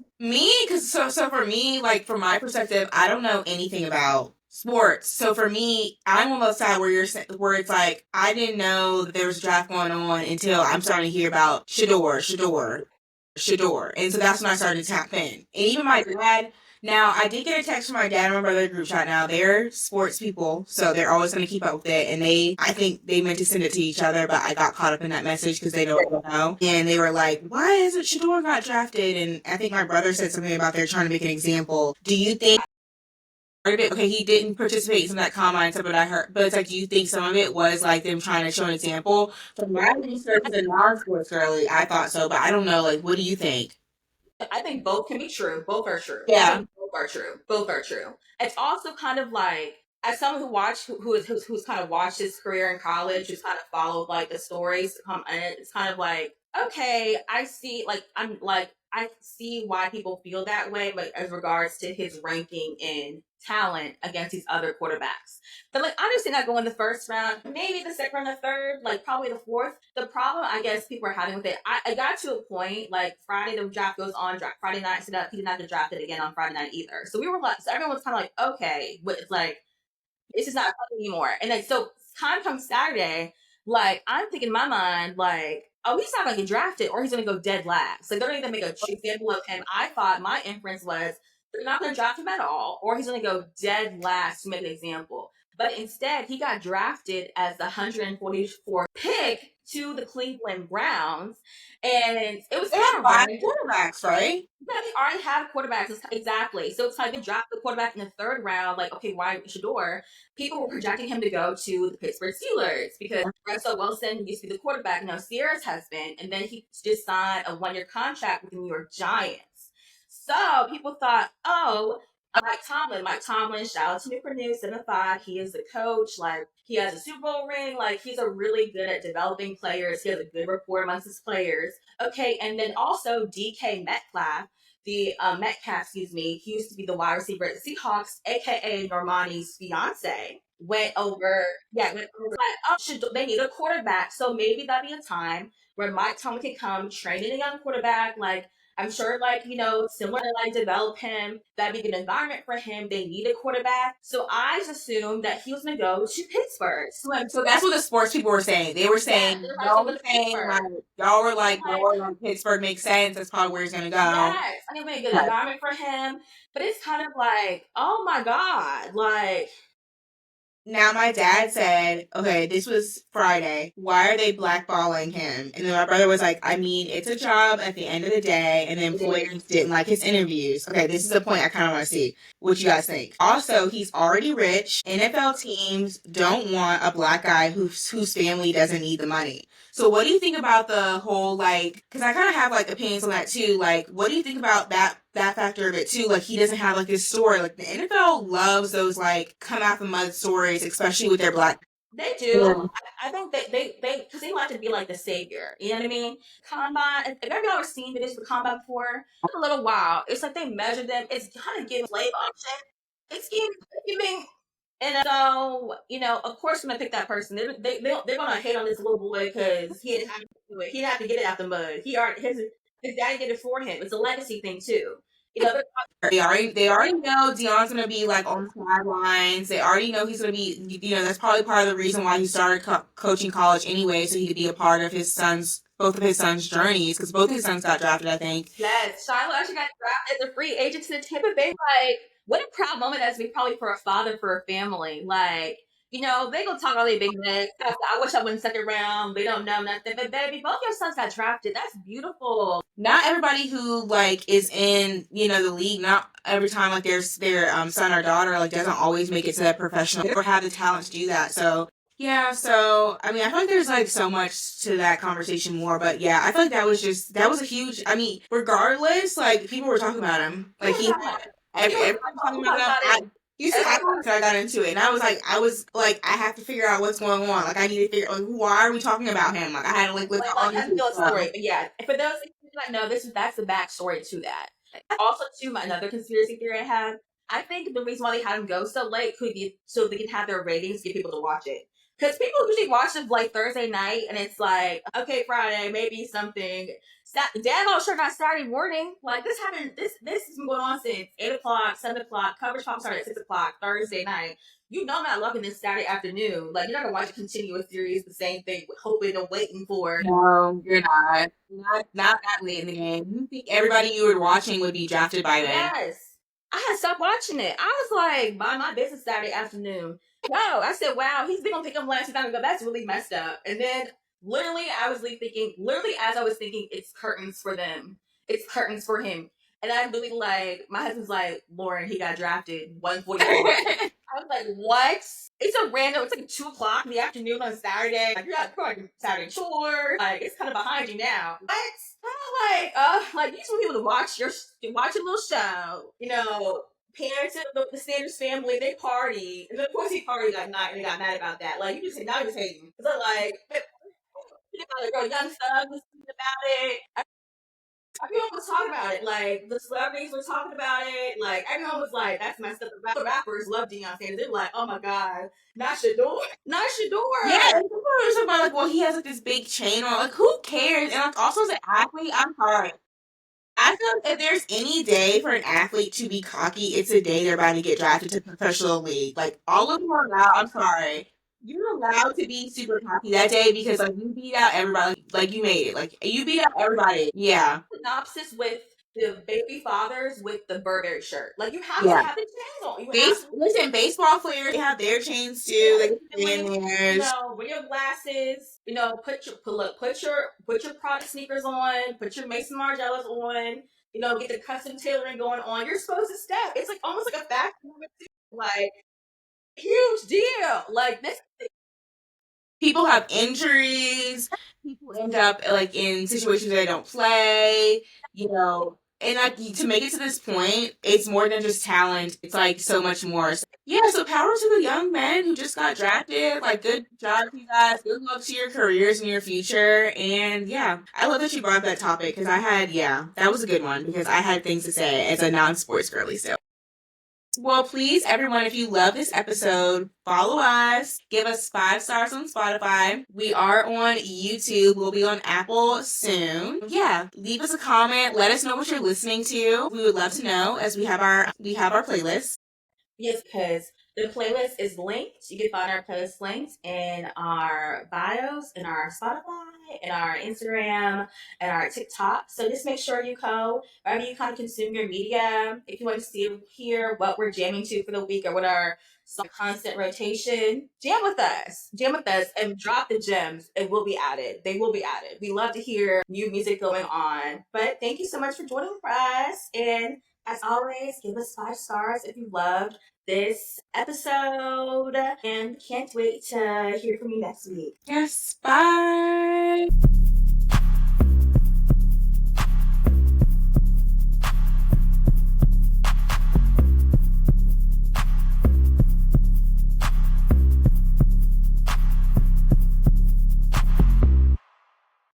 So for me, like from my perspective, I don't know anything about sports. So for me, I'm on the side where it's like I didn't know that there was a draft going on until I'm starting to hear about Shador, and so that's when I started to tap in. And even my dad. Now, I did get a text from my dad and my brother group chat. Now, they're sports people, so they're always going to keep up with it. And I think they meant to send it to each other, but I got caught up in that message because they don't know. And they were like, why isn't Shador got drafted? And I think my brother said something about they're trying to make an example. Do you think okay, he didn't participate in some of that combine stuff, but I heard, but it's like, do you think some of it was like them trying to show an example? From my research as a non-sports girly, I thought so, but I don't know. Like, what do you think? I think both can be true. Both are true. Yeah. Both are true. Both are true. It's also kind of like, as someone who's kind of watched his career in college, who's kind of followed like the stories, it's kind of like, okay, I see, like, I see why people feel that way, but as regards to his ranking in talent against these other quarterbacks. But like, I understand not going the first round, maybe the second round, the third, like probably the fourth. The problem I guess people are having with it, I got to a point like Friday the draft goes on, Friday night, so that he didn't have to draft it again on Friday night either. So we were like, so everyone was kind of like, okay, but it's like it's just not fun anymore. And then so time comes Saturday, like I'm thinking in my mind, like, oh, he's not gonna get drafted or he's gonna go dead last. Like they're gonna make a example of him. I thought my inference was they're not gonna draft him at all, or he's gonna go dead last to make an example. But instead, he got drafted as the 144th pick to the Cleveland Browns, and it was they had 5 quarterbacks, right? Yeah, they already have quarterbacks. Exactly. So it's like they dropped the quarterback in the third round. Like, okay, why Shador? People were projecting him to go to the Pittsburgh Steelers because Russell Wilson used to be the quarterback. Now Sierra's husband, and then he just signed a 1-year contract with the New York Giants. So people thought, oh, Mike Tomlin, shout out to Newport News 7-5. He is the coach. Like, he has a Super Bowl ring. Like, he's a really good at developing players. He has a good rapport amongst his players. Okay, and then also DK Metcalf, Metcalf, excuse me. He used to be the wide receiver at the Seahawks, aka Normani's fiance. went over. Yeah, went over. Like, oh, should they need a quarterback? So maybe that'd be a time where Mike Tomlin can come train in a young quarterback. Like I'm sure, like similar to like develop him. That'd be a good environment for him. They need a quarterback, so I just assumed that he was gonna go to Pittsburgh. So that's what the sports people were saying. They were saying y'all were like, Pittsburgh makes sense. That's probably where he's gonna go. Yes, I think it'd be a good environment for him. But it's kind of like, oh my god, like. Now my dad said, okay, this was Friday. Why are they blackballing him? And then my brother was like, I mean, it's a job at the end of the day, and the employers didn't like his interviews. Okay, this is the point I kind of want to see what you guys think. Also, he's already rich. NFL teams don't want a black guy whose family doesn't need the money. So what do you think about the whole, like, because I kind of have like opinions on that too. Like, what do you think about that factor of it too? Like, he doesn't have like this story. Like, the NFL loves those like come out the mud stories, especially with their black. They do. Yeah. I think they because they like to be like the savior. You know what I mean? Combine. Have you ever seen videos of Combine before? A little while. It's like they measure them. It's kind of giving flavor option. It's giving. And so, of course, I'm gonna pick that person. They're gonna hate on this little boy because he didn't have to do it. He didn't have to get it out the mud. His daddy did it for him. It's a legacy thing too. They already know Deion's gonna be like on the sidelines. They already know he's gonna be. That's probably part of the reason why he started coaching college anyway, so he could be a part of both of his sons' journeys, because both his sons got drafted, I think. Yes, Shiloh actually got drafted as a free agent to the Tampa Bay. Like, what a proud moment that's be probably for a father, for a family. Like, they gonna talk all their big necks. I wish I went second round. They don't know nothing. But baby, both your sons got drafted. That's beautiful. Not everybody who like is in the league. Not every time like their son or daughter like doesn't always make it to that professional or have the talent to do that. So yeah, so I mean, I feel like there's like so much to that conversation more, but yeah, I feel like that was a huge. I mean, regardless, like people were talking about him, like everybody talking about him. You see, I got into it, and I was like, I have to figure out what's going on. Like, I need to figure out why are we talking about him. Like, I had to look all these story. But yeah, for those who don't know, that's the backstory to that. Also, too, another conspiracy theory I have. I think the reason why they had him go so late could be so they can have their ratings, get people to watch it. Because people usually watch it like Thursday night, and it's like, okay, Friday, maybe something. Dad all sure not Saturday morning. Like this happened. This has been going on since 8 o'clock, 7 o'clock. Coverage pop started at 6 o'clock Thursday night. I'm not loving this Saturday afternoon. Like you're not gonna watch a continuous series, the same thing, hoping and waiting for. No, you're not. Not that late in the game. You think everybody you were watching would be drafted by then? Yes. I had stopped watching it. I was like, mind my business Saturday afternoon. No, I said, wow, he's been gonna pick him last time ago. That's really messed up. And then literally as I was thinking, it's curtains for them. It's curtains for him. And I really my husband's like, Lauren, he got drafted 144. I was like, what? It's like 2 o'clock in the afternoon on Saturday. Like, you're not going Saturday chore. Like, it's kind of behind you now. What? Like you just want people to watch your little show. Parents of the Sanders family, they party. And of course he partied that night and they got mad about that. Like, you're just hating. So like, young stuff was about it. Everyone was talking about it. Like, the celebrities were talking about it. Like, everyone was like, that's messed up. The rappers love Deion Sanders. They were like, oh my God, not Shador. Not Shador. Yeah, people were talking about, like, well, he has, like, this big chain on. Like, who cares? And, like, also as an athlete, I'm sorry. I feel like if there's any day for an athlete to be cocky, it's a day they're about to get drafted to professional league. Like, all of them are allowed. I'm sorry. You're allowed to be super cocky that day because like you beat out everybody. Like you made it. Like you beat out everybody. Yeah. Synopsis with the baby fathers with the Burberry shirt. Like you have to have the chains on. Listen, baseball players they have their chains too. Wear your glasses. Put your Prada sneakers on. Put your Mason Margielas on. Get the custom tailoring going on. You're supposed to step. It's like almost like a factory moment too. Like huge deal. Like this. People have injuries. People end up like in situations where they don't play. And like to make it to this point, it's more than just talent. It's like so much more. Yeah, so power to the young men who just got drafted. Like good job, you guys. Good luck to your careers and your future. And yeah, I love that you brought up that topic because that was a good one because I had things to say as a non-sports girly still. Well, please, everyone, if you love this episode, follow us. Give us 5 stars on Spotify. We are on YouTube. We'll be on Apple soon. Yeah, leave us a comment. Let us know what you're listening to. We would love to know, as we have our playlist. Yes, because the playlist is linked. You can find our playlist linked in our bios, in our Spotify, in our Instagram, and our TikTok. So just make sure you go wherever you kind of consume your media. If you want to see hear what we're jamming to for the week or what our constant rotation, jam with us, and drop the gems. It will be added. They will be added. We love to hear new music going on. But thank you so much for joining us. And as always, give us 5 stars if you loved this episode, and can't wait to hear from you next week. Yes, bye.